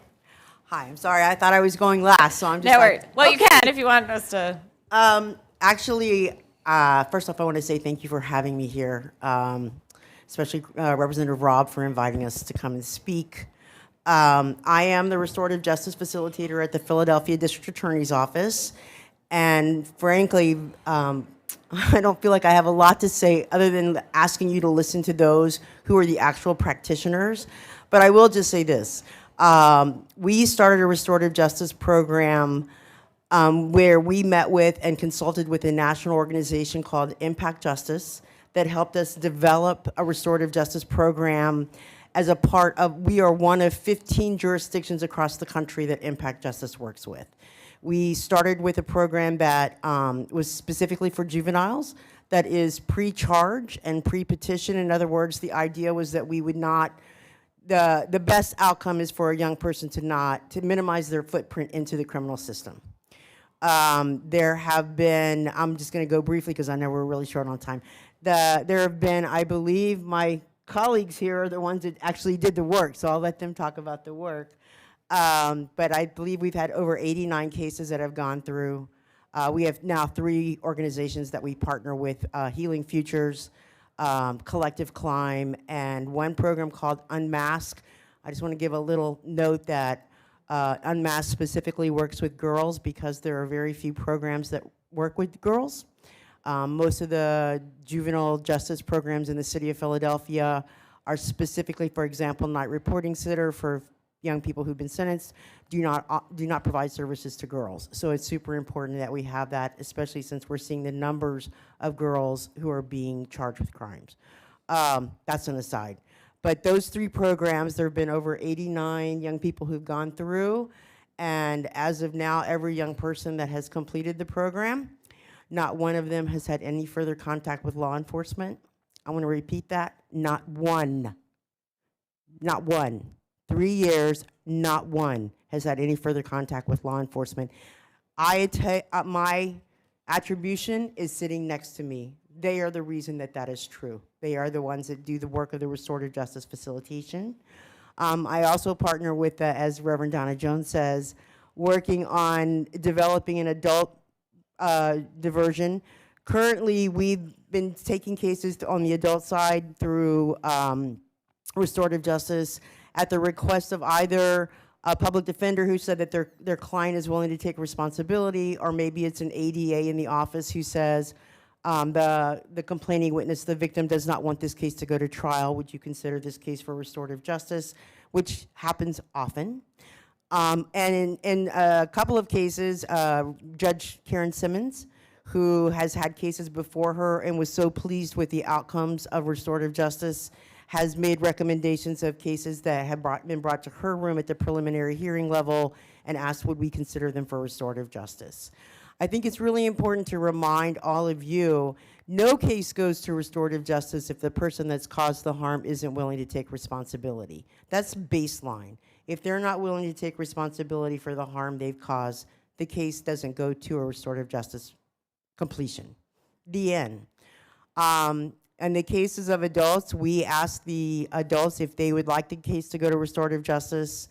Hi, I'm sorry, I thought I was going last, so I'm just No like, worries. Well, you can if you want us to. Actually, first off, I want to say thank you for having me here, especially Representative Rob for inviting us to come and speak. I am the restorative justice facilitator at the Philadelphia District Attorney's Office, and frankly, I don't feel like I have a lot to say other than asking you to listen to those who are the actual practitioners. But I will just say this. We started a restorative justice program where we met with and consulted with a national organization called Impact Justice that helped us develop a restorative justice program as a part of, we are one of 15 jurisdictions across the country that Impact Justice works with. We started with a program that was specifically for juveniles, that is pre-charge and pre-petition. In other words, the idea was that we would not, the best outcome is for a young person to minimize their footprint into the criminal system. There have been, I'm just gonna go briefly because I know we're really short on time. There have been, I believe my colleagues here are the ones that actually did the work, so I'll let them talk about the work. But I believe we've had over 89 cases that have gone through. We have now 3 organizations that we partner with, Healing Futures, Collective Climb, and one program called Unmask. I just want to give a little note that Unmask specifically works with girls because there are very few programs that work with girls. Most of the juvenile justice programs in the city of Philadelphia are specifically, for example, night reporting center for young people who've been sentenced, do not provide services to girls. So it's super important that we have that, especially since we're seeing the numbers of girls who are being charged with crimes. That's an aside. But those 3 programs, there have been over 89 young people who've gone through, and as of now, every young person that has completed the program, not one of them has had any further contact with law enforcement. I want to repeat that, not one. Not one. 3 years, not one has had any further contact with law enforcement. My attribution is sitting next to me. They are the reason that that is true. They are the ones that do the work of the restorative justice facilitation. I also partner with, as Reverend Donna Jones says, working on developing an adult diversion Currently, we've been taking cases on the adult side through restorative justice at the request of either a public defender who said that their client is willing to take responsibility, or maybe it's an ADA in the office who says, the complaining witness, the victim, does not want this case to go to trial. Would you consider this case for restorative justice? Which happens often. And in a couple of cases, Judge Karen Simmons, who has had cases before her and was so pleased with the outcomes of restorative justice, has made recommendations of cases that have been brought to her room at the preliminary hearing level and asked would we consider them for restorative justice. I think it's really important to remind all of you, no case goes to restorative justice if the person that's caused the harm isn't willing to take responsibility. That's baseline. If they're not willing to take responsibility for the harm they've caused, the case doesn't go to a restorative justice completion. The end. In the cases of adults, we ask the adults if they would like the case to go to restorative justice.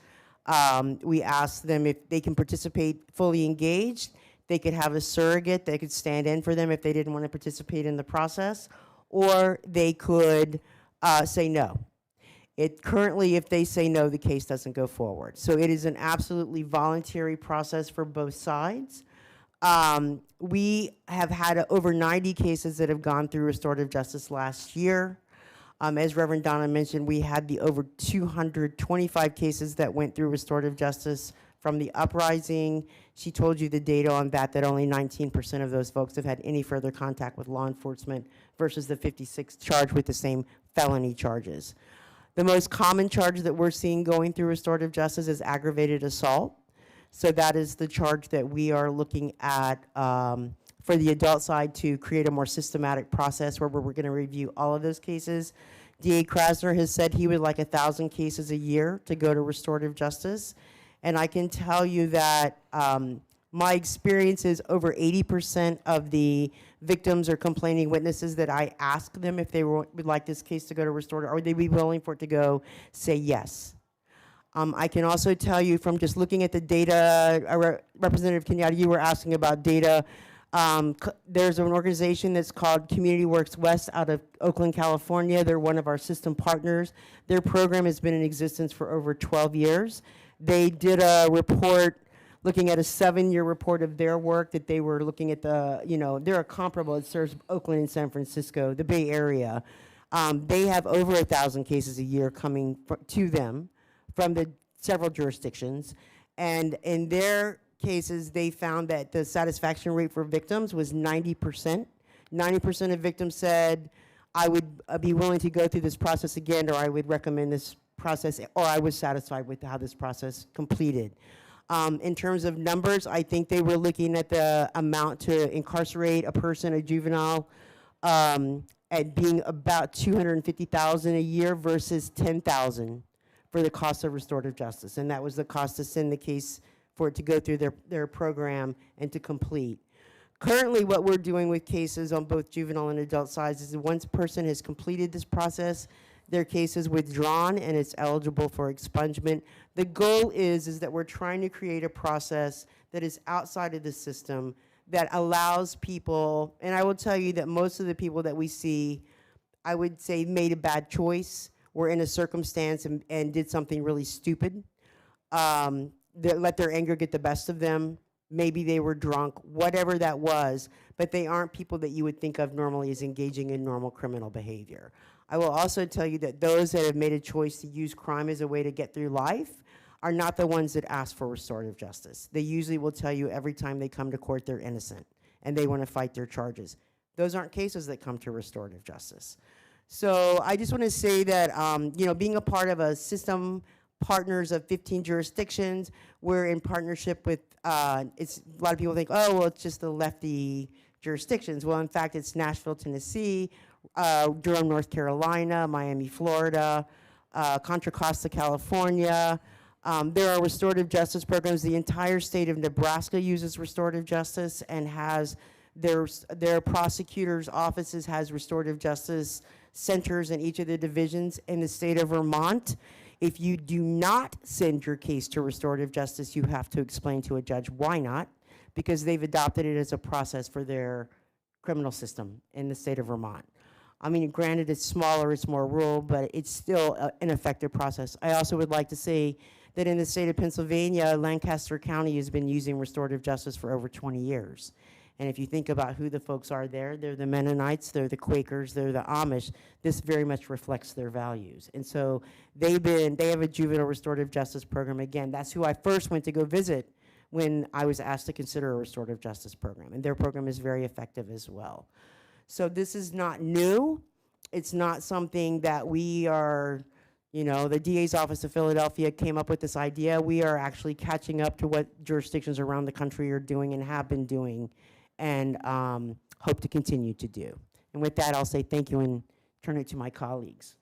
We ask them if they can participate fully engaged. They could have a surrogate that could stand in for them if they didn't want to participate in the process, or they could say no. Currently, if they say no, the case doesn't go forward. So it is an absolutely voluntary process for both sides. We have had over 90 cases that have gone through restorative justice last year. As Reverend Donna mentioned, we had the over 225 cases that went through restorative justice from the uprising. She told you the data on that only 19% of those folks have had any further contact with law enforcement versus the 56 charged with the same felony charges. The most common charge that we're seeing going through restorative justice is aggravated assault. So that is the charge that we are looking at for the adult side to create a more systematic process where we're going to review all of those cases. DA Krasner has said he would like 1,000 cases a year to go to restorative justice. And I can tell you that my experience is over 80% of the victims or complaining witnesses that I ask them if they would like this case to go to restorative, or they'd be willing for it to go, say yes. I can also tell you from just looking at the data, Representative Kenyatta, you were asking about data. There's an organization that's called Community Works West out of Oakland, California. They're one of our system partners. Their program has been in existence for over 12 years. They did a report looking at a 7-year report of their work that they were looking at they're a comparable, it serves Oakland and San Francisco, the Bay Area. They have over 1,000 cases a year coming to them from the several jurisdictions. And in their cases, they found that the satisfaction rate for victims was 90%. 90% of victims said, I would be willing to go through this process again, or I would recommend this process, or I was satisfied with how this process completed. In terms of numbers, I think they were looking at the amount to incarcerate a person, a juvenile, at being about $250,000 a year versus $10,000 for the cost of restorative justice. And that was the cost to send the case for it to go through their program and to complete. Currently, what we're doing with cases on both juvenile and adult sides is that once a person has completed this process, their case is withdrawn and it's eligible for expungement. The goal is that we're trying to create a process that is outside of the system that allows people, and I will tell you that most of the people that we see, I would say made a bad choice, were in a circumstance and did something really stupid. That let their anger get the best of them. Maybe they were drunk, whatever that was, but they aren't people that you would think of normally as engaging in normal criminal behavior. I will also tell you that those that have made a choice to use crime as a way to get through life are not the ones that ask for restorative justice. They usually will tell you every time they come to court they're innocent and they want to fight their charges. Those aren't cases that come to restorative justice. So I just want to say that, being a part of a system partners of 15 jurisdictions, we're in partnership with, a lot of people think, oh, well, it's just the lefty jurisdictions. Well, in fact, it's Nashville, Tennessee, Durham, North Carolina, Miami, Florida, Contra Costa, California. There are restorative justice programs. The entire state of Nebraska uses restorative justice and has their prosecutors' offices has restorative justice centers in each of the divisions. In the state of Vermont, if you do not send your case to restorative justice, you have to explain to a judge why not, because they've adopted it as a process for their criminal system in the state of Vermont. I mean, granted, it's smaller, it's more rural, but it's still an effective process. I also would like to say that in the state of Pennsylvania, Lancaster County has been using restorative justice for over 20 years. And if you think about who the folks are there, they're the Mennonites, they're the Quakers, they're the Amish. This very much reflects their values. And so they have a juvenile restorative justice program. Again, that's who I first went to go visit when I was asked to consider a restorative justice program. And their program is very effective as well. So this is not new. It's not something that we are, you know, the DA's office of Philadelphia came up with this idea. We are actually catching up to what jurisdictions around the country are doing and have been doing, and hope to continue to do. And with that, I'll say thank you and turn it to my colleagues.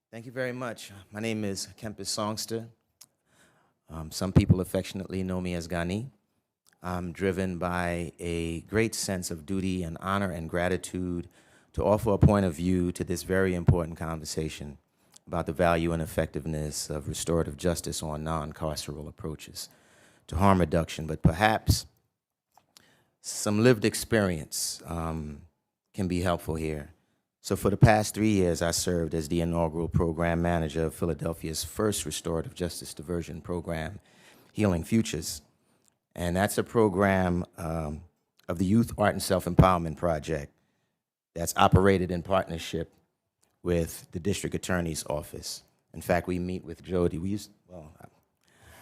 Thank you very much. My name is Kempis Songster. Some people affectionately know me as Gani. I'm driven by a great sense of duty and honor and gratitude to offer a point of view to this very important conversation about the value and effectiveness of restorative justice on non-carceral approaches to harm reduction, but perhaps some lived experience can be helpful here. So for the past 3 years, I served as the inaugural program manager of Philadelphia's first restorative justice diversion program, Healing Futures. And that's a program of the Youth Art and Self-Empowerment Project that's operated in partnership with the District Attorney's Office. In fact, we meet with Jody.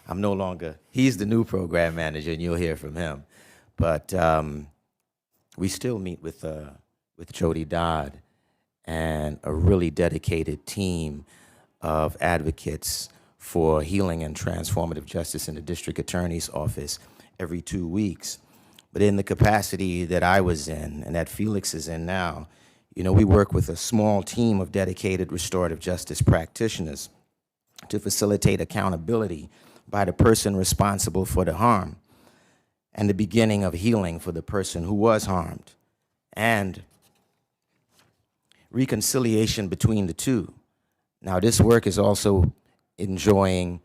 I'm no longer, he's the new program manager, and you'll hear from him. But we still meet with Jody Dodd and a really dedicated team of advocates for healing and transformative justice in the District Attorney's Office every 2 weeks. But in the capacity that I was in and that Felix is in now, you know, we work with a small team of dedicated restorative justice practitioners to facilitate accountability by the person responsible for the harm and the beginning of healing for the person who was harmed, and reconciliation between the two. Now, this work is also enjoying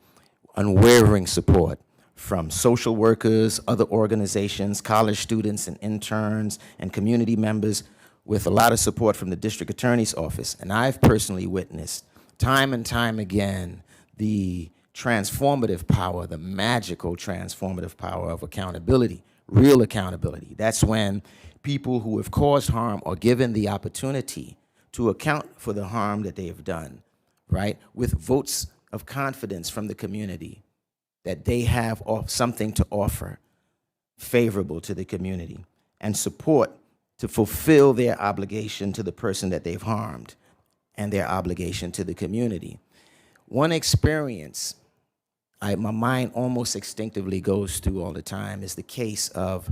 unwavering support from social workers, other organizations, college students and interns, and community members, with a lot of support from the District Attorney's Office. And I've personally witnessed time and time again the transformative power, the magical transformative power of accountability, real accountability. That's when people who have caused harm are given the opportunity to account for the harm that they have done, right? With votes of confidence from the community that they have something to offer favorable to the community, and support to fulfill their obligation to the person that they've harmed and their obligation to the community. One experience my mind almost instinctively goes to all the time is the case of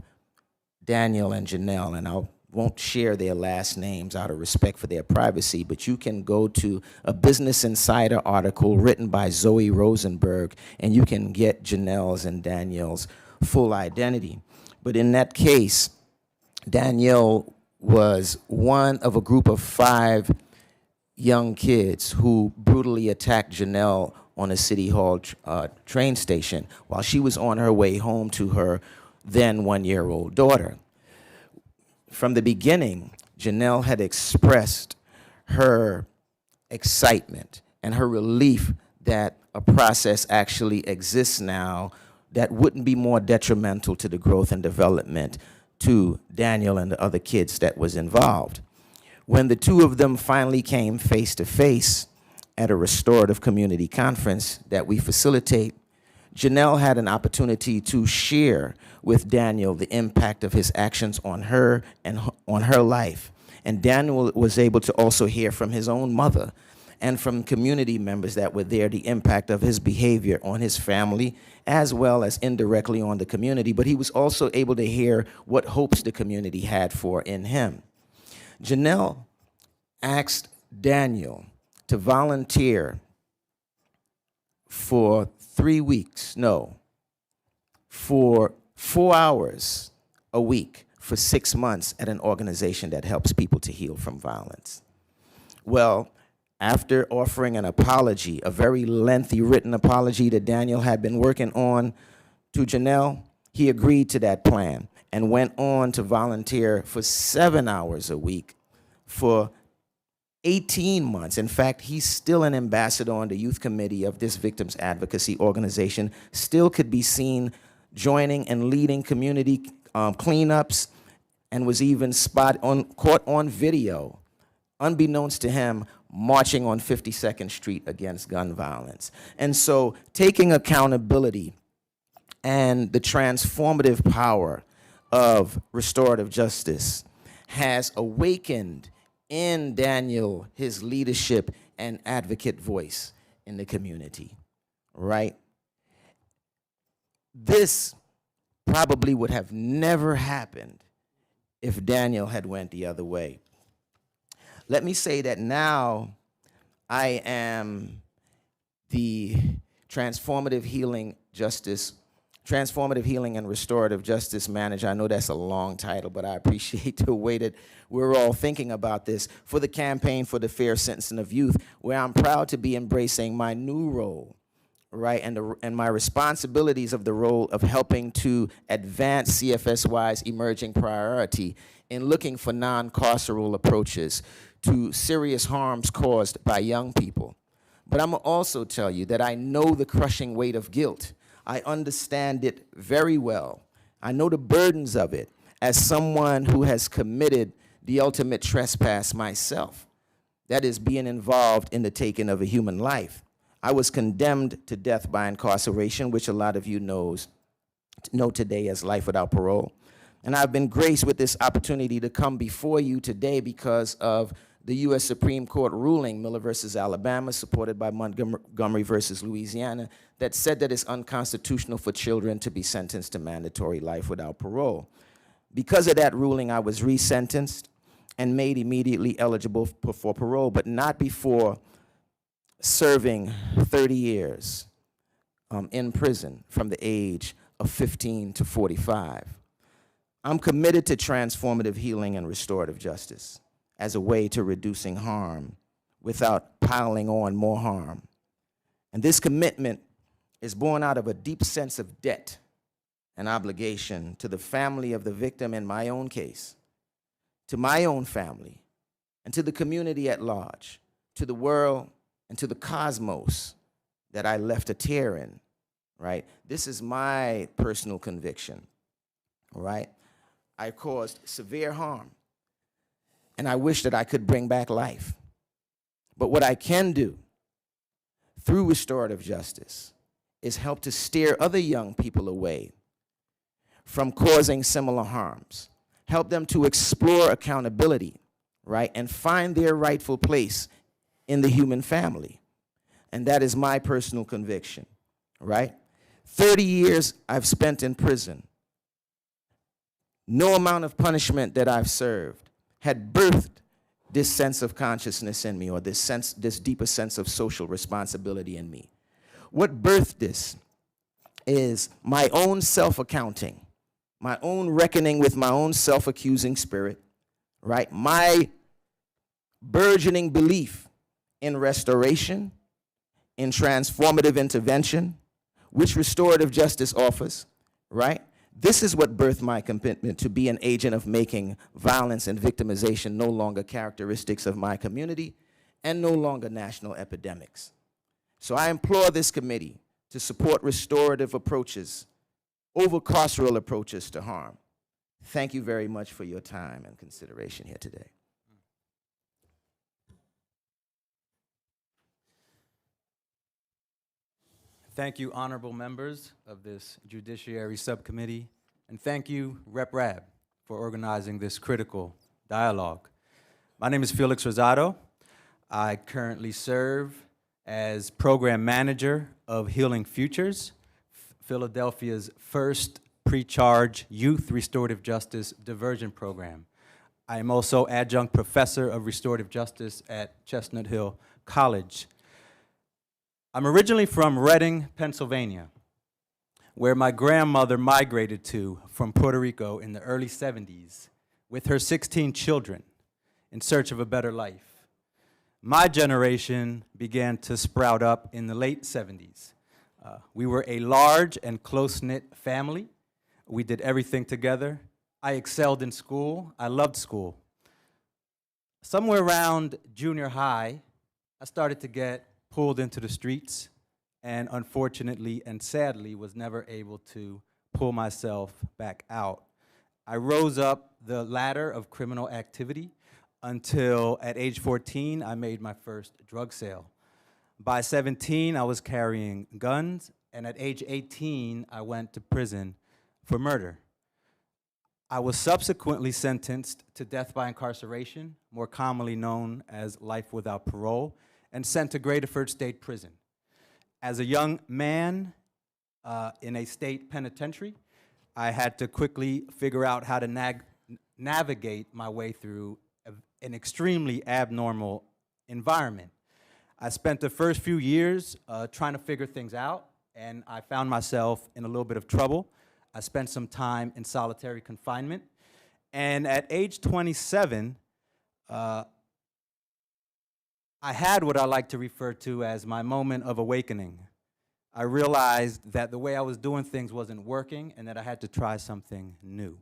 Daniel and Janelle, and I won't share their last names out of respect for their privacy, but you can go to a Business Insider article written by Zoe Rosenberg, and you can get Janelle's and Danielle's full identity. But in that case, Danielle was one of a group of 5 young kids who brutally attacked Janelle on a City Hall train station while she was on her way home to her then 1-year-old daughter. From the beginning, Janelle had expressed her excitement and her relief that a process actually exists now that wouldn't be more detrimental to the growth and development to Daniel and the other kids that was involved. When the two of them finally came face to face at a restorative community conference that we facilitate, Janelle had an opportunity to share with Daniel the impact of his actions on her and on her life. And Daniel was able to also hear from his own mother and from community members that were there the impact of his behavior on his family, as well as indirectly on the community. But he was also able to hear what hopes the community had for in him. Janelle asked Daniel to volunteer for 3 weeks, for 4 hours a week for 6 months at an organization that helps people to heal from violence. Well, after offering an apology, a very lengthy written apology that Daniel had been working on to Janelle, he agreed to that plan and went on to volunteer for 7 hours a week for 18 months. In fact, he's still an ambassador on the youth committee of this victims advocacy organization, still could be seen joining and leading community cleanups, and was even caught on video, unbeknownst to him, marching on 52nd Street against gun violence. And so taking accountability and the transformative power of restorative justice has awakened in Daniel his leadership and advocate voice in the community, right? This probably would have never happened if Daniel had went the other way. Let me say that now I am the transformative healing and restorative justice manager. I know that's a long title, but I appreciate the way that we're all thinking about this for the Campaign for the Fair Sentencing of Youth, where I'm proud to be embracing my new role, right, and my responsibilities of the role of helping to advance CFSY's emerging priority in looking for non-carceral approaches to serious harms caused by young people. But I'm gonna also tell you that I know the crushing weight of guilt. I understand it very well. I know the burdens of it as someone who has committed the ultimate trespass myself, that is being involved in the taking of a human life. I was condemned to death by incarceration, which a lot of you know today as life without parole. And I've been graced with this opportunity to come before you today because of the U.S. Supreme Court ruling, Miller versus Alabama, supported by Montgomery versus Louisiana, that said that it's unconstitutional for children to be sentenced to mandatory life without parole. Because of that ruling, I was resentenced and made immediately eligible for parole, but not before serving 30 years in prison from the age of 15 to 45. I'm committed to transformative healing and restorative justice as a way to reducing harm without piling on more harm. And this commitment is born out of a deep sense of debt and obligation to the family of the victim in my own case, to my own family, and to the community at large, to the world and to the cosmos that I left a tear in, right? This is my personal conviction, right? I caused severe harm, and I wish that I could bring back life. But what I can do through restorative justice is help to steer other young people away from causing similar harms, help them to explore accountability, right, and find their rightful place in the human family. And that is my personal conviction, right? 30 years I've spent in prison. No amount of punishment that I've served had birthed this sense of consciousness in me, or this deeper sense of social responsibility in me. What birthed this is my own self-accounting, my own reckoning with my own self-accusing spirit, right? My burgeoning belief in restoration, in transformative intervention, which restorative justice offers, right? This is what birthed my commitment to be an agent of making violence and victimization no longer characteristics of my community and no longer national epidemics. So I implore this committee to support restorative approaches over carceral approaches to harm. Thank you very much for your time and consideration here today. Thank you, honorable members of this Judiciary Subcommittee, and thank you, Rep. Rab, for organizing this critical dialogue. My name is Felix Rosado. I currently serve as Program Manager of Healing Futures, Philadelphia's first pre-charge youth restorative justice diversion program. I am also Adjunct Professor of Restorative Justice at Chestnut Hill College. I'm originally from Reading, Pennsylvania, where my grandmother migrated to from Puerto Rico in the early 70s with her 16 children in search of a better life. My generation began to sprout up in the late 70s We were a large and close-knit family. We did everything together. I excelled in school. I loved school. Somewhere around junior high, I started to get pulled into the streets, and unfortunately and sadly was never able to pull myself back out. I rose up the ladder of criminal activity until at age 14, I made my first drug sale. By 17, I was carrying guns, and at age 18, I went to prison for murder. I was subsequently sentenced to death by incarceration, more commonly known as life without parole, and sent to Graterford State Prison. As a young man in a state penitentiary, I had to quickly figure out how to navigate my way through an extremely abnormal environment. I spent the first few years trying to figure things out, and I found myself in a little bit of trouble. I spent some time in solitary confinement, and at age 27, I had what I like to refer to as my moment of awakening. I realized that the way I was doing things wasn't working and that I had to try something new.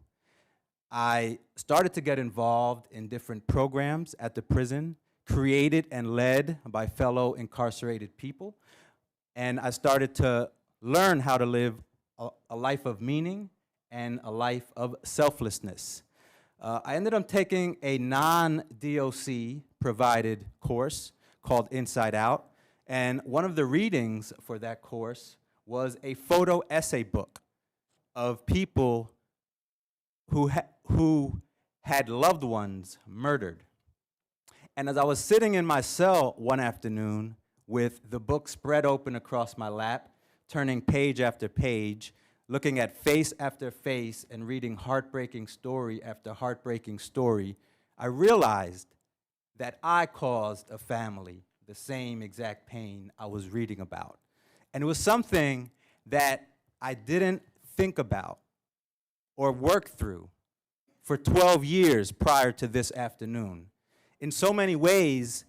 I started to get involved in different programs at the prison, created and led by fellow incarcerated people, and I started to learn how to live a life of meaning and a life of selflessness. I ended up taking a non-DOC provided course called Inside Out, and one of the readings for that course was a photo essay book of people who had loved ones murdered. And as I was sitting in my cell one afternoon with the book spread open across my lap, turning page after page, looking at face after face and reading heartbreaking story after heartbreaking story, I realized that I caused a family the same exact pain I was reading about. And it was something that I didn't think about or work through for 12 years prior to this afternoon. In so many ways,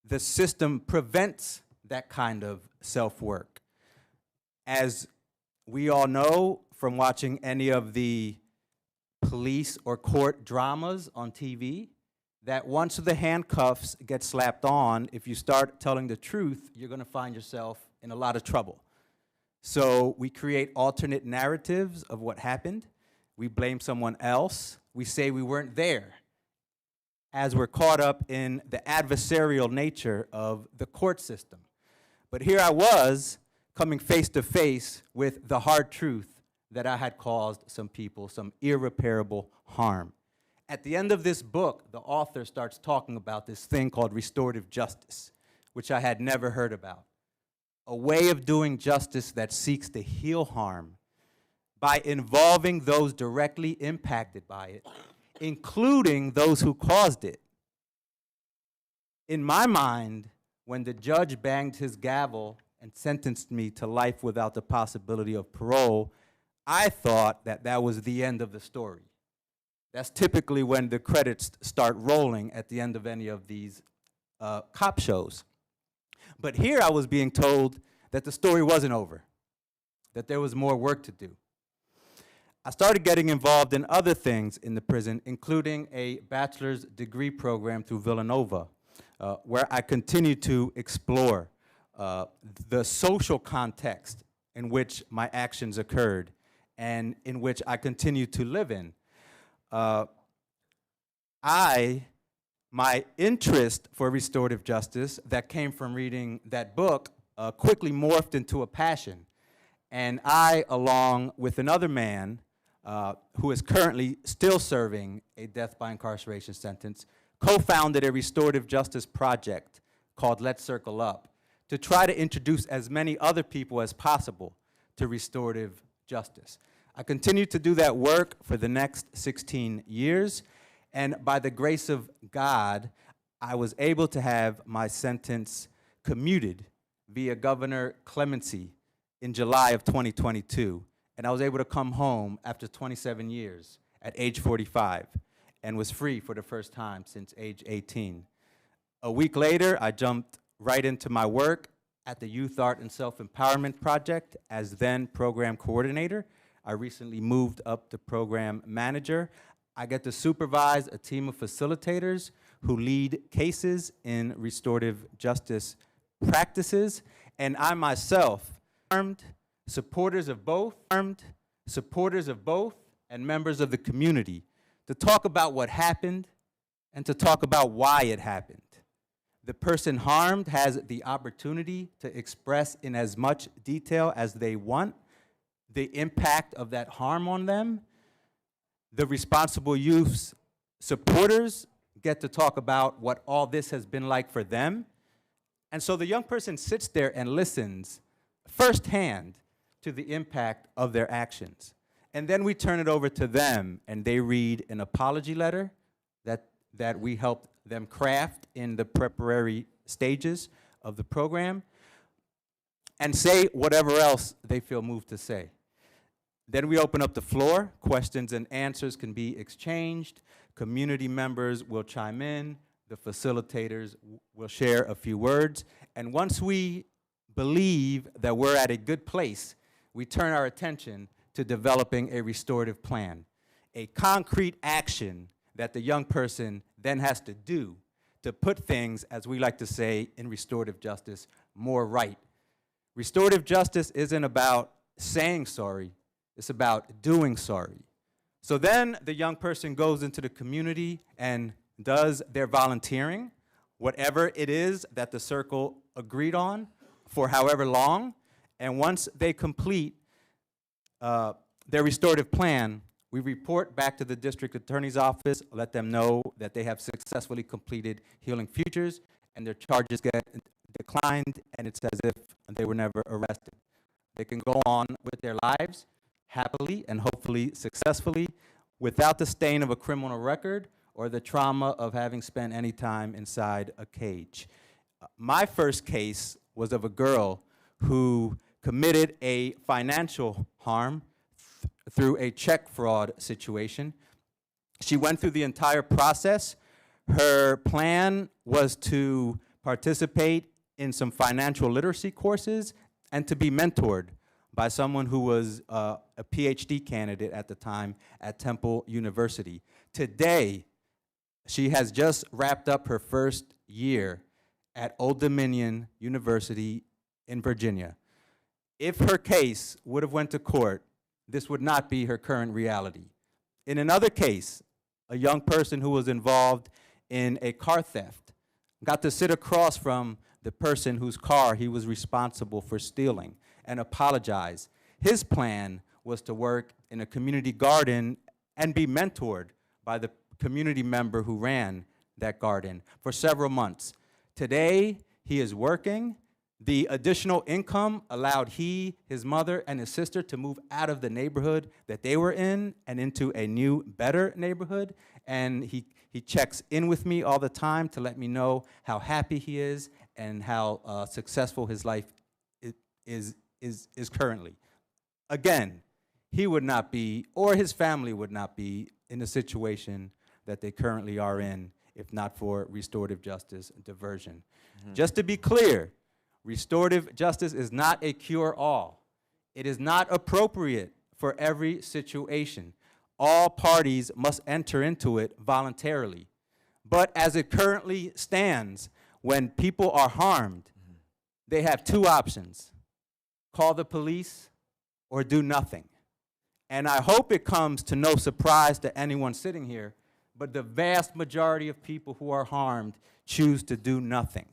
the system prevents that kind of self-work. As we all know from watching any of the police or court dramas on TV, that once the handcuffs get slapped on, if you start telling the truth, you're going to find yourself in a lot of trouble. So we create alternate narratives of what happened. We blame someone else. We say we weren't there, as we're caught up in the adversarial nature of the court system. But here I was, coming face to face with the hard truth that I had caused some people some irreparable harm. At the end of this book, the author starts talking about this thing called restorative justice, which I had never heard about. A way of doing justice that seeks to heal harm by involving those directly impacted by it, including those who caused it. In my mind, when the judge banged his gavel and sentenced me to life without the possibility of parole, I thought that that was the end of the story. That's typically when the credits start rolling at the end of any of these cop shows. But here I was being told that the story wasn't over, that there was more work to do. I started getting involved in other things in the prison, including a bachelor's degree program through Villanova, where I continued to explore the social context in which my actions occurred and in which I continue to live in. My interest for restorative justice that came from reading that book quickly morphed into a passion. And I, along with another man who is currently still serving a death by incarceration sentence, co-founded a restorative justice project called Let's Circle Up to try to introduce as many other people as possible to restorative justice. I continued to do that work for the next 16 years, and by the grace of God, I was able to have my sentence commuted via Governor clemency in July of 2022, and I was able to come home after 27 years at age 45 and was free for the first time since age 18. A week later, I jumped right into my work at the Youth Art and Self-Empowerment Project as then program coordinator. I recently moved up to program manager. I get to supervise a team of facilitators who lead cases in restorative justice practices, and I myself, armed supporters of both, and members of the community to talk about what happened and to talk about why it happened. The person harmed has the opportunity to express in as much detail as they want the impact of that harm on them. The responsible youth's supporters get to talk about what all this has been like for them. And so the young person sits there and listens firsthand to the impact of their actions. And then we turn it over to them, and they read an apology letter that we helped them craft in the preparatory stages of the program, and say whatever else they feel moved to say. Then we open up the floor. Questions and answers can be exchanged. Community members will chime in. The facilitators will share a few words. And once we believe that we're at a good place, we turn our attention to developing a restorative plan, a concrete action that the young person then has to do to put things, as we like to say in restorative justice, more right. Restorative justice isn't about saying sorry, it's about doing sorry. So then the young person goes into the community and does their volunteering, whatever it is that the circle agreed on for however long. And once they complete their restorative plan, we report back to the district attorney's office, let them know that they have successfully completed Healing Futures, and their charges get declined, and it's as if they were never arrested. They can go on with their lives happily and hopefully successfully without the stain of a criminal record or the trauma of having spent any time inside a cage. My first case was of a girl who committed a financial harm through a check fraud situation. She went through the entire process. Her plan was to participate in some financial literacy courses and to be mentored by someone who was a PhD candidate at the time at Temple University. Today, she has just wrapped up her first year at Old Dominion University in Virginia. If her case would have went to court, this would not be her current reality. In another case, a young person who was involved in a car theft got to sit across from the person whose car he was responsible for stealing and apologize. His plan was to work in a community garden and be mentored by the community member who ran that garden for several months. Today, he is working. The additional income allowed he, his mother, and his sister to move out of the neighborhood that they were in and into a new, better neighborhood. And he checks in with me all the time to let me know how happy he is and how successful his life is currently. Again, he would not be, or his family would not be, in the situation that they currently are in if not for restorative justice diversion. Just to be clear, restorative justice is not a cure-all. It is not appropriate for every situation. All parties must enter into it voluntarily. But as it currently stands, when people are harmed, they have two options: call the police or do nothing. And I hope it comes to no surprise to anyone sitting here, but the vast majority of people who are harmed choose to do nothing.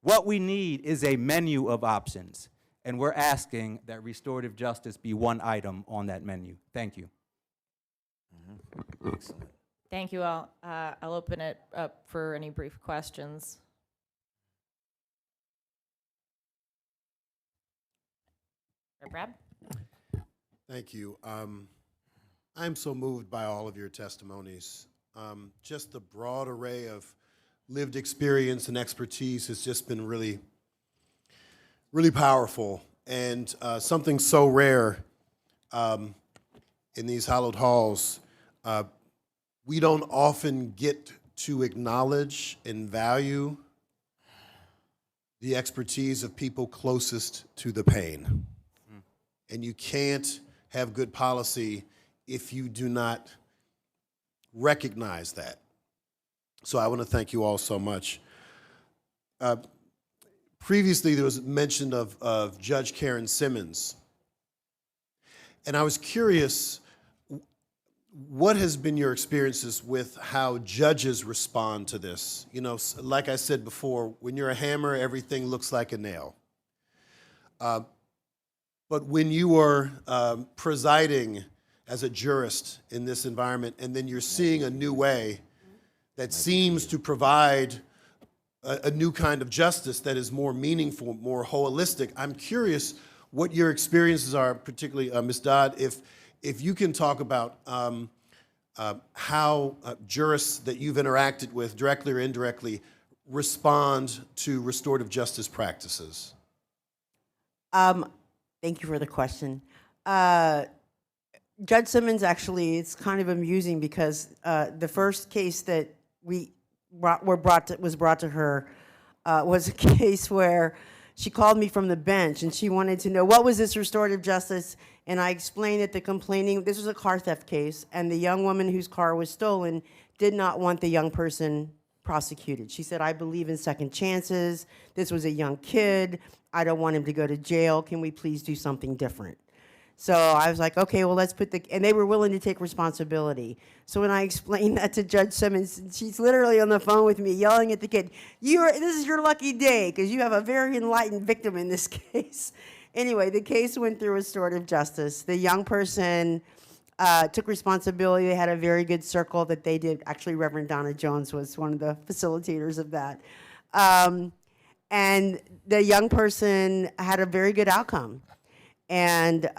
What we need is a menu of options, and we're asking that restorative justice be one item on that menu. Thank you. Excellent. Thank you all. I'll open it up for any brief questions. Brad? Thank you. I'm so moved by all of your testimonies. Just the broad array of lived experience and expertise has just been really, really powerful, and something so rare in these hallowed halls. We don't often get to acknowledge and value the expertise of people closest to the pain. And you can't have good policy if you do not recognize that. So I want to thank you all so much. Previously, there was mention of Judge Karen Simmons. And I was curious, what has been your experiences with how judges respond to this? You know, like I said before, when you're a hammer, everything looks like a nail. But when you are presiding as a jurist in this environment, and then you're seeing a new way that seems to provide a new kind of justice that is more meaningful, more holistic, I'm curious what your experiences are, particularly Ms. Dodd, if you can talk about how jurists that you've interacted with, directly or indirectly, respond to restorative justice practices. Thank you for the question. Judge Simmons, actually, it's kind of amusing because the first case that was brought to her was a case where she called me from the bench and she wanted to know what was this restorative justice, and I explained that the complaining, this was a car theft case, and the young woman whose car was stolen did not want the young person prosecuted. She said, I believe in second chances. This was a young kid. I don't want him to go to jail. Can we please do something different? So I was like, okay, well, let's put and they were willing to take responsibility. So when I explained that to Judge Simmons, she's literally on the phone with me yelling at the kid, this is your lucky day because you have a very enlightened victim in this case. Anyway, the case went through restorative justice. The young person took responsibility. They had a very good circle that they did. Actually, Reverend Donna Jones was one of the facilitators of that. And the young person had a very good outcome. And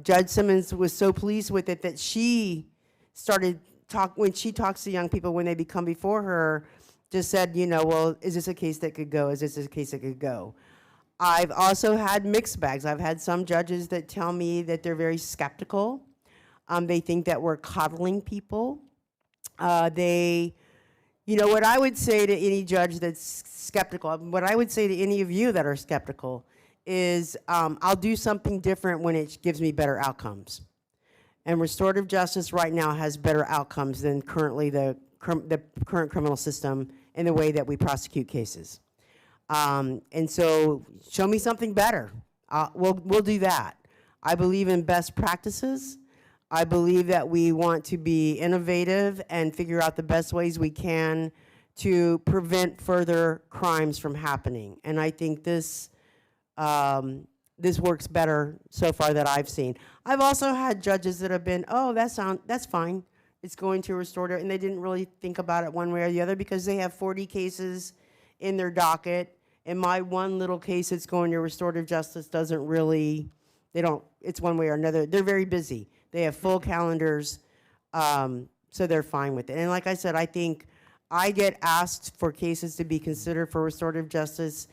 Judge Simmons was so pleased with it that she started when she talks to young people when they become before her, just said, well, is this a case that could go? Is this a case that could go? I've also had mixed bags. I've had some judges that tell me that they're very skeptical. They think that we're coddling people. What I would say to any judge that's skeptical, what I would say to any of you that are skeptical is I'll do something different when it gives me better outcomes. And restorative justice right now has better outcomes than currently the current criminal system in the way that we prosecute cases. And so show me something better. We'll do that. I believe in best practices. I believe that we want to be innovative and figure out the best ways we can to prevent further crimes from happening. And I think this works better so far that I've seen. I've also had judges that have been, oh, that's fine. It's going to restorative, and they didn't really think about it one way or the other because they have 40 cases in their docket. And my one little case that's going to restorative justice doesn't really, it's one way or another. They're very busy. They have full calendars, so they're fine with it. And like I said, I think I get asked for cases to be considered for restorative justice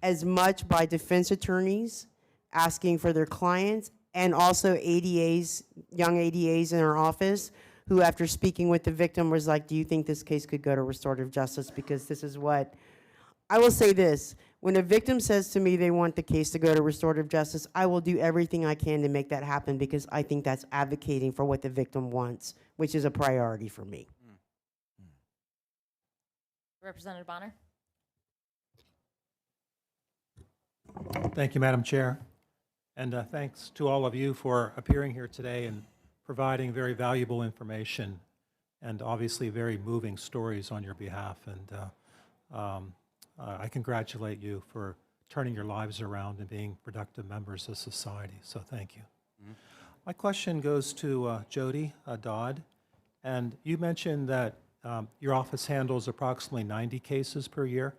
as much by defense attorneys asking for their clients and also ADAs, young ADAs in our office who after speaking with the victim was like, do you think this case could go to restorative justice? Because this is what, I will say this, when a victim says to me they want the case to go to restorative justice, I will do everything I can to make that happen because I think that's advocating for what the victim wants, which is a priority for me. Representative Bonner. Thank you, Madam Chair. And thanks to all of you for appearing here today and providing very valuable information and obviously very moving stories on your behalf. And I congratulate you for turning your lives around and being productive members of society. So thank you. My question goes to Jody Dodd. And you mentioned that your office handles approximately 90 cases per year.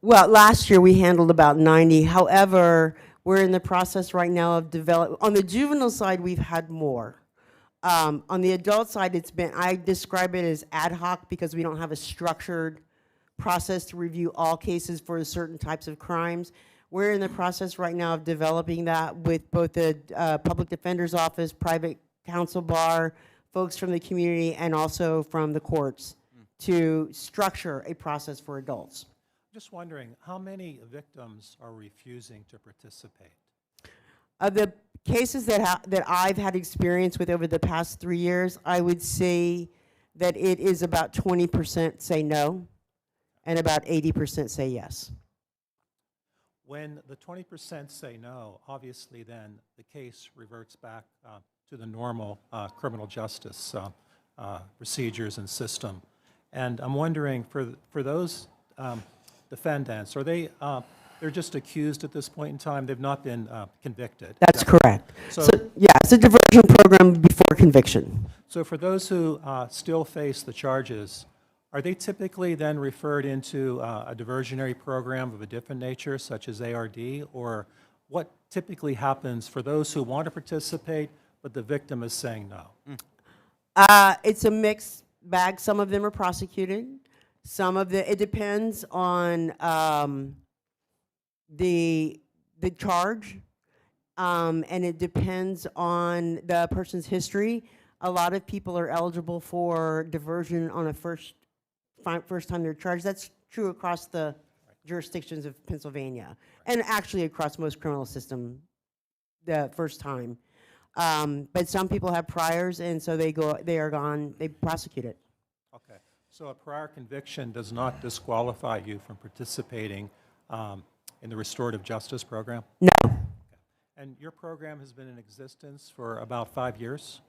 Well, last year we handled about 90. However, we're in the process right now of developing. On the juvenile side, we've had more. On the adult side, I describe it as ad hoc because we don't have a structured process to review all cases for certain types of crimes. We're in the process right now of developing that with both the public defender's office, private counsel bar, folks from the community, and also from the courts to structure a process for adults. Just wondering, how many victims are refusing to participate? The cases that I've had experience with over the past 3 years, I would say that it is about 20% say no, and about 80% say yes. When the 20% say no, obviously then the case reverts back to the normal criminal justice procedures and system. And I'm wondering, for those defendants, are they're just accused at this point in time? They've not been convicted? That's correct. So, Yeah, it's a diversion program before conviction. so for those who still face the charges, are they typically then referred into a diversionary program of a different nature, such as ARD? Or what typically happens for those who want to participate, but the victim is saying no? It's a mixed bag. Some of them are prosecuted. It depends on the charge, and it depends on the person's history. A lot of people are eligible for diversion on a first time they're charged. That's true across the jurisdictions of Pennsylvania, and actually across most criminal system the first time. But some people have priors, and so they prosecute it. Okay, so a prior conviction does not disqualify you from participating in the restorative justice program? No. Okay. And your program has been in existence for about 5 years?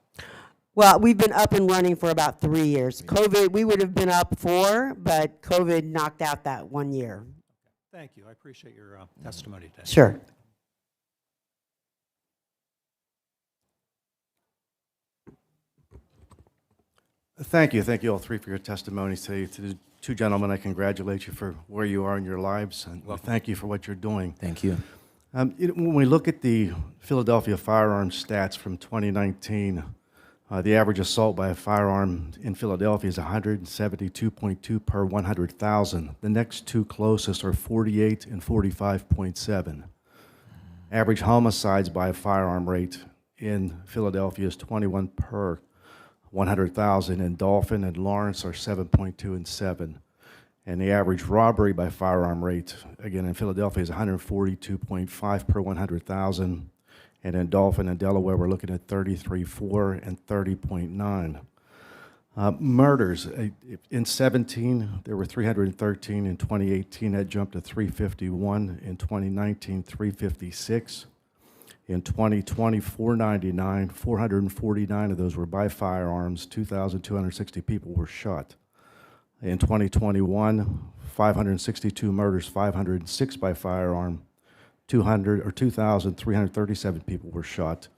Well, we've been up and running for about 3 years. COVID, we would have been up 4, but COVID knocked out that 1 year. Okay. Thank you. I appreciate your testimony today. Sure. Thank you all three for your testimonies today. To the two gentlemen, I congratulate you for where you are in your lives, and thank you for what you're doing. Thank you. When we look at the Philadelphia firearms stats from 2019, the average assault by a firearm in Philadelphia is 172.2 per 100,000. The next two closest are 48 and 45.7. Average homicides by a firearm rate in Philadelphia is 21 per 100,000, and Dolphin and Lawrence are 7.2 and 7. And the average robbery by firearm rate, again, in Philadelphia is 142.5 per 100,000. And in Dolphin and Delaware, we're looking at 33.4 and 30.9. Murders, in 17, there were 313. In 2018, that jumped to 351. In 2019, 356. In 2020, 499. 449 of those were by firearms. 2,260 people were shot. In 2021, 562 murders, 506 by firearm. 2,337 people were shot.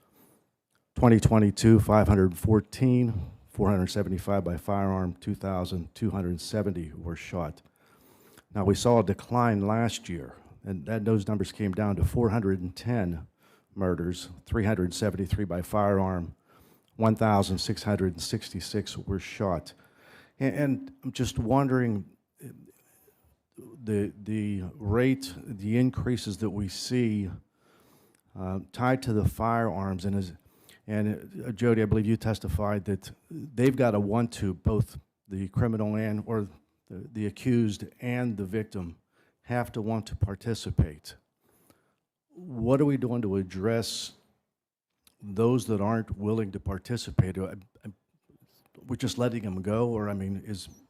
2022, 514, 475 by firearm, 2,270 were shot. Now, we saw a decline last year, and those numbers came down to 410 murders, 373 by firearm, 1,666 were shot. And I'm just wondering, the rate, the increases that we see tied to the firearms, and Jody, I believe you testified that they've got to want to, both the criminal or the accused and the victim have to want to participate. What are we doing to address those that aren't willing to participate? We're just letting them go, or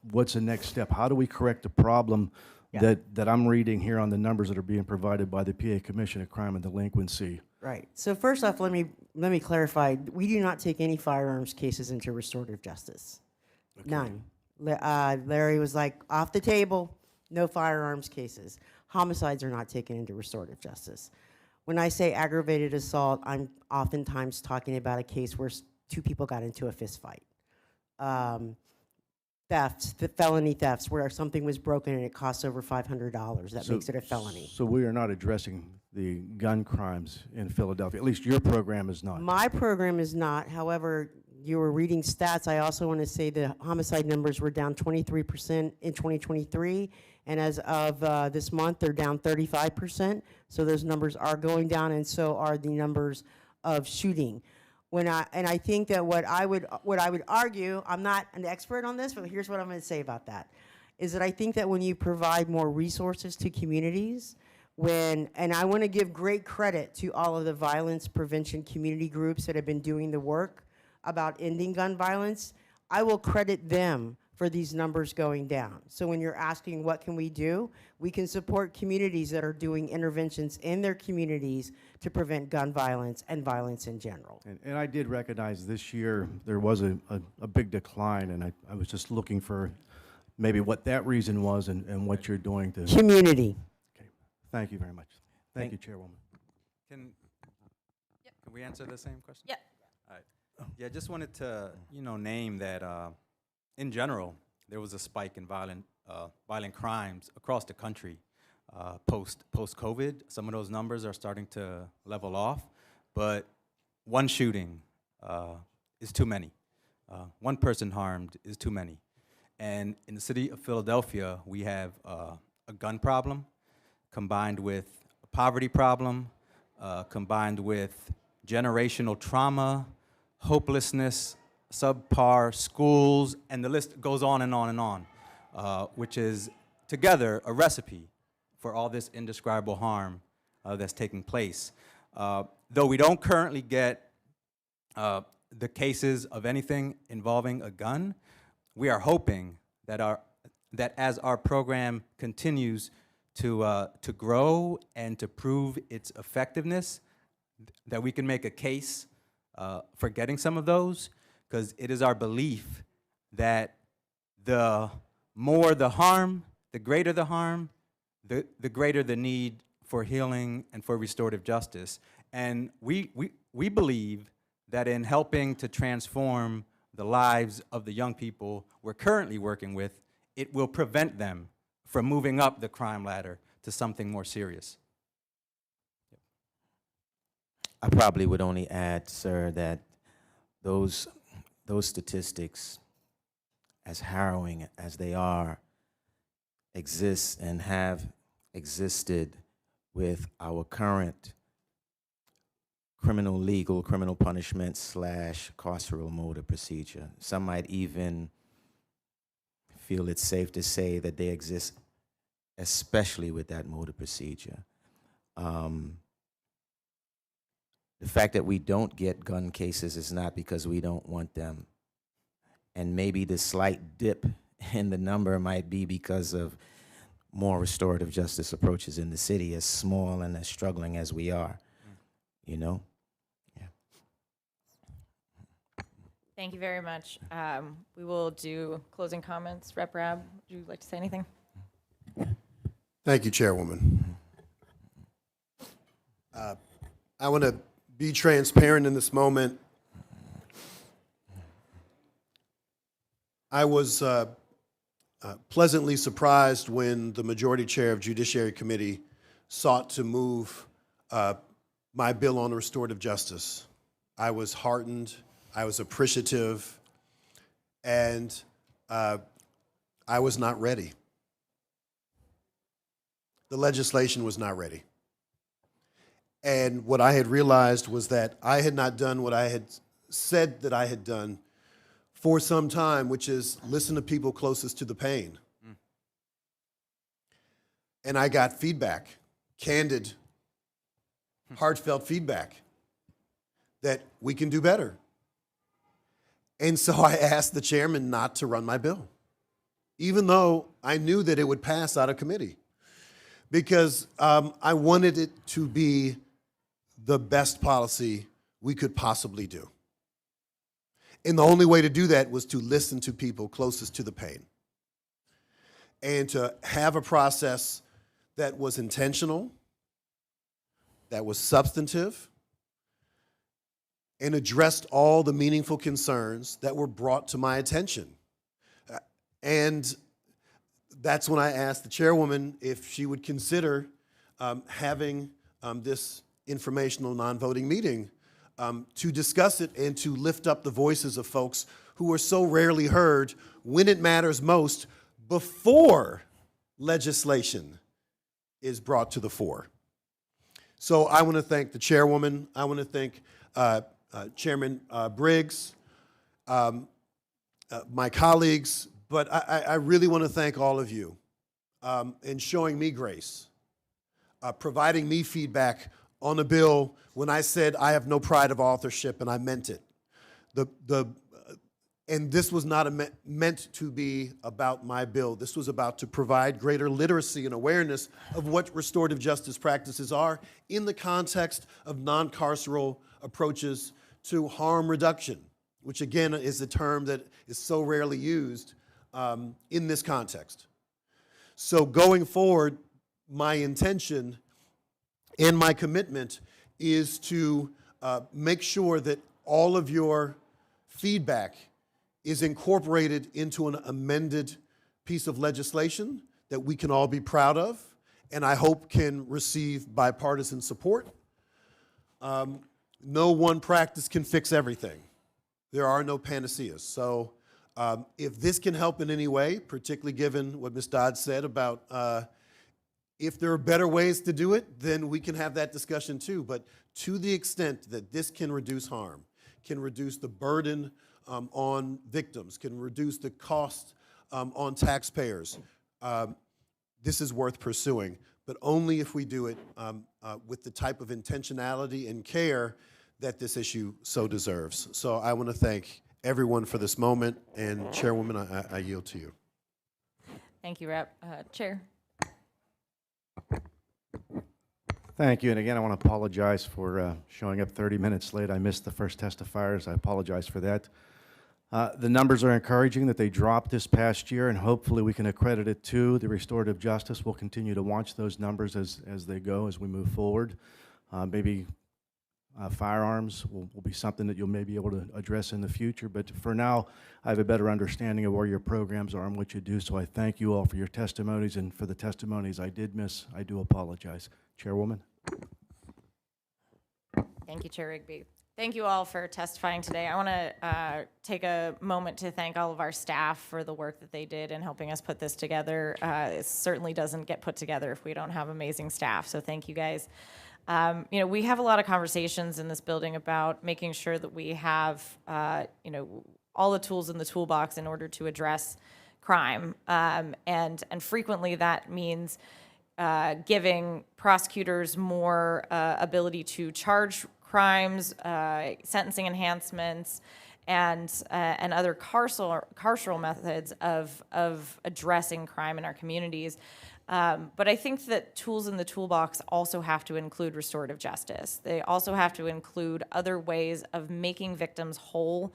what's the next step? How do we correct the problem that I'm reading here on the numbers that are being provided by the PA Commission of Crime and Delinquency? Right. So first off, let me clarify. We do not take any firearms cases into restorative justice. Okay. None. Larry was like, off the table, no firearms cases. Homicides are not taken into restorative justice. When I say aggravated assault, I'm oftentimes talking about a case where two people got into a fist fight. Thefts, felony thefts, where something was broken and it costs over $500. That makes it a felony. So we are not addressing the gun crimes in Philadelphia. At least your program is not. My program is not. However, you were reading stats. I also want to say the homicide numbers were down 23% in 2023, and as of this month, they're down 35%. So those numbers are going down, and so are the numbers of shooting. I think that what I would argue, I'm not an expert on this, but here's what I'm going to say about that. is that I think that when you provide more resources to communities, and I want to give great credit to all of the violence prevention community groups that have been doing the work about ending gun violence, I will credit them for these numbers going down. So when you're asking what can we do, we can support communities that are doing interventions in their communities to prevent gun violence and violence in general. And I did recognize this year there was a big decline, and I was just looking for maybe what that reason was and what you're doing to. Community. Okay. Thank you very much. Thank you, Chairwoman. Can we answer the same question? Yeah. All right. Yeah, just wanted to, name that in general, there was a spike in violent crimes across the country post-COVID. Some of those numbers are starting to level off, but one shooting is too many. One person harmed is too many. And in the city of Philadelphia, we have a gun problem combined with a poverty problem, combined with generational trauma, hopelessness, subpar schools, and the list goes on and on and on, which is together a recipe for all this indescribable harm that's taking place. Though we don't currently get the cases of anything involving a gun, we are hoping that as our program continues to grow and to prove its effectiveness, that we can make a case for getting some of those, because it is our belief that the more the harm, the greater the harm, the greater the need for healing and for restorative justice. And we believe that in helping to transform the lives of the young people we're currently working with, it will prevent them from moving up the crime ladder to something more serious. I probably would only add, sir, that those statistics, as harrowing as they are, exist and have existed with our current criminal punishment / carceral mode of procedure. Some might even feel it's safe to say that they exist especially with that mode of procedure. The fact that we don't get gun cases is not because we don't want them. And maybe the slight dip in the number might be because of more restorative justice approaches in the city, as small and as struggling as we are, you know? Yeah. Thank you very much. We will do closing comments. Rep. Rabb, would you like to say anything? Thank you, Chairwoman. I want to be transparent in this moment. I was pleasantly surprised when the majority chair of Judiciary Committee sought to move my bill on restorative justice. I was heartened, I was appreciative, and I was not ready. The legislation was not ready. And what I had realized was that I had not done what I had said that I had done for some time, which is listen to people closest to the pain. And I got feedback, candid, heartfelt feedback that we can do better. And so I asked the chairman not to run my bill, even though I knew that it would pass out of committee, because I wanted it to be the best policy we could possibly do. And the only way to do that was to listen to people closest to the pain and to have a process that was intentional, that was substantive, and addressed all the meaningful concerns that were brought to my attention. And that's when I asked the chairwoman if she would consider having this informational non-voting meeting to discuss it and to lift up the voices of folks who are so rarely heard when it matters most before legislation is brought to the fore. So I want to thank the chairwoman. I want to thank Chairman Briggs, my colleagues, But I really want to thank all of you in showing me grace, providing me feedback on a bill when I said I have no pride of authorship, and I meant it. And this was not meant to be about my bill. This was about to provide greater literacy and awareness of what restorative justice practices are in the context of non-carceral approaches to harm reduction, which again is a term that is so rarely used in this context. So going forward, my intention and my commitment is to make sure that all of your feedback is incorporated into an amended piece of legislation that we can all be proud of, and I hope can receive bipartisan support. No one practice can fix everything. There are no panaceas. So if this can help in any way, particularly given what Ms. Dodd said about if there are better ways to do it, then we can have that discussion too. But to the extent that this can reduce harm, can reduce the burden on victims, can reduce the cost on taxpayers, this is worth pursuing, but only if we do it with the type of intentionality and care that this issue so deserves. So I want to thank everyone for this moment, and Chairwoman, I yield to you. Thank you, Rep. Chair. Thank you, and again, I want to apologize for showing up 30 minutes late. I missed the first testifiers. I apologize for that. The numbers are encouraging that they dropped this past year, and hopefully we can accredit it to the restorative justice. We'll continue to watch those numbers as they go, as we move forward. Maybe firearms will be something that you'll maybe able to address in the future, but for now, I have a better understanding of where your programs are and what you do, so I thank you all for your testimonies, and for the testimonies I did miss, I do apologize. Chairwoman? Thank you, Chair Rigby. Thank you all for testifying today. I want to take a moment to thank all of our staff for the work that they did in helping us put this together. It certainly doesn't get put together if we don't have amazing staff, so thank you guys. You know, we have a lot of conversations in this building about making sure that we have, you know, all the tools in the toolbox in order to address crime, and frequently that means giving prosecutors more ability to charge crimes, sentencing enhancements, and other carceral methods of addressing crime in our communities. But I think that tools in the toolbox also have to include restorative justice. They also have to include other ways of making victims whole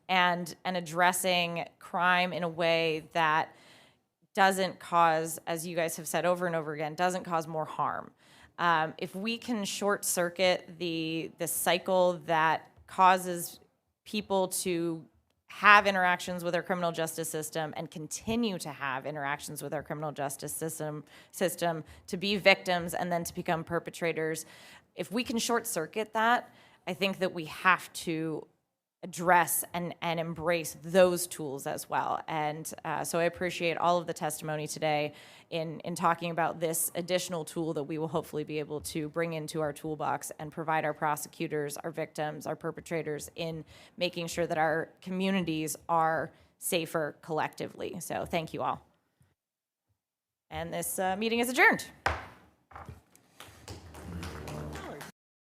and addressing crime in a way that doesn't cause, as you guys have said over and over again, doesn't cause more harm. If we can short circuit the cycle that causes people to have interactions with our criminal justice system and continue to have interactions with our criminal justice system to be victims and then to become perpetrators, if we can short circuit that, I think that we have to address and embrace those tools as well. And so I appreciate all of the testimony today in talking about this additional tool that we will hopefully be able to bring into our toolbox and provide our prosecutors, our victims, our perpetrators in making sure that our communities are safer collectively. So thank you all. And this meeting is adjourned.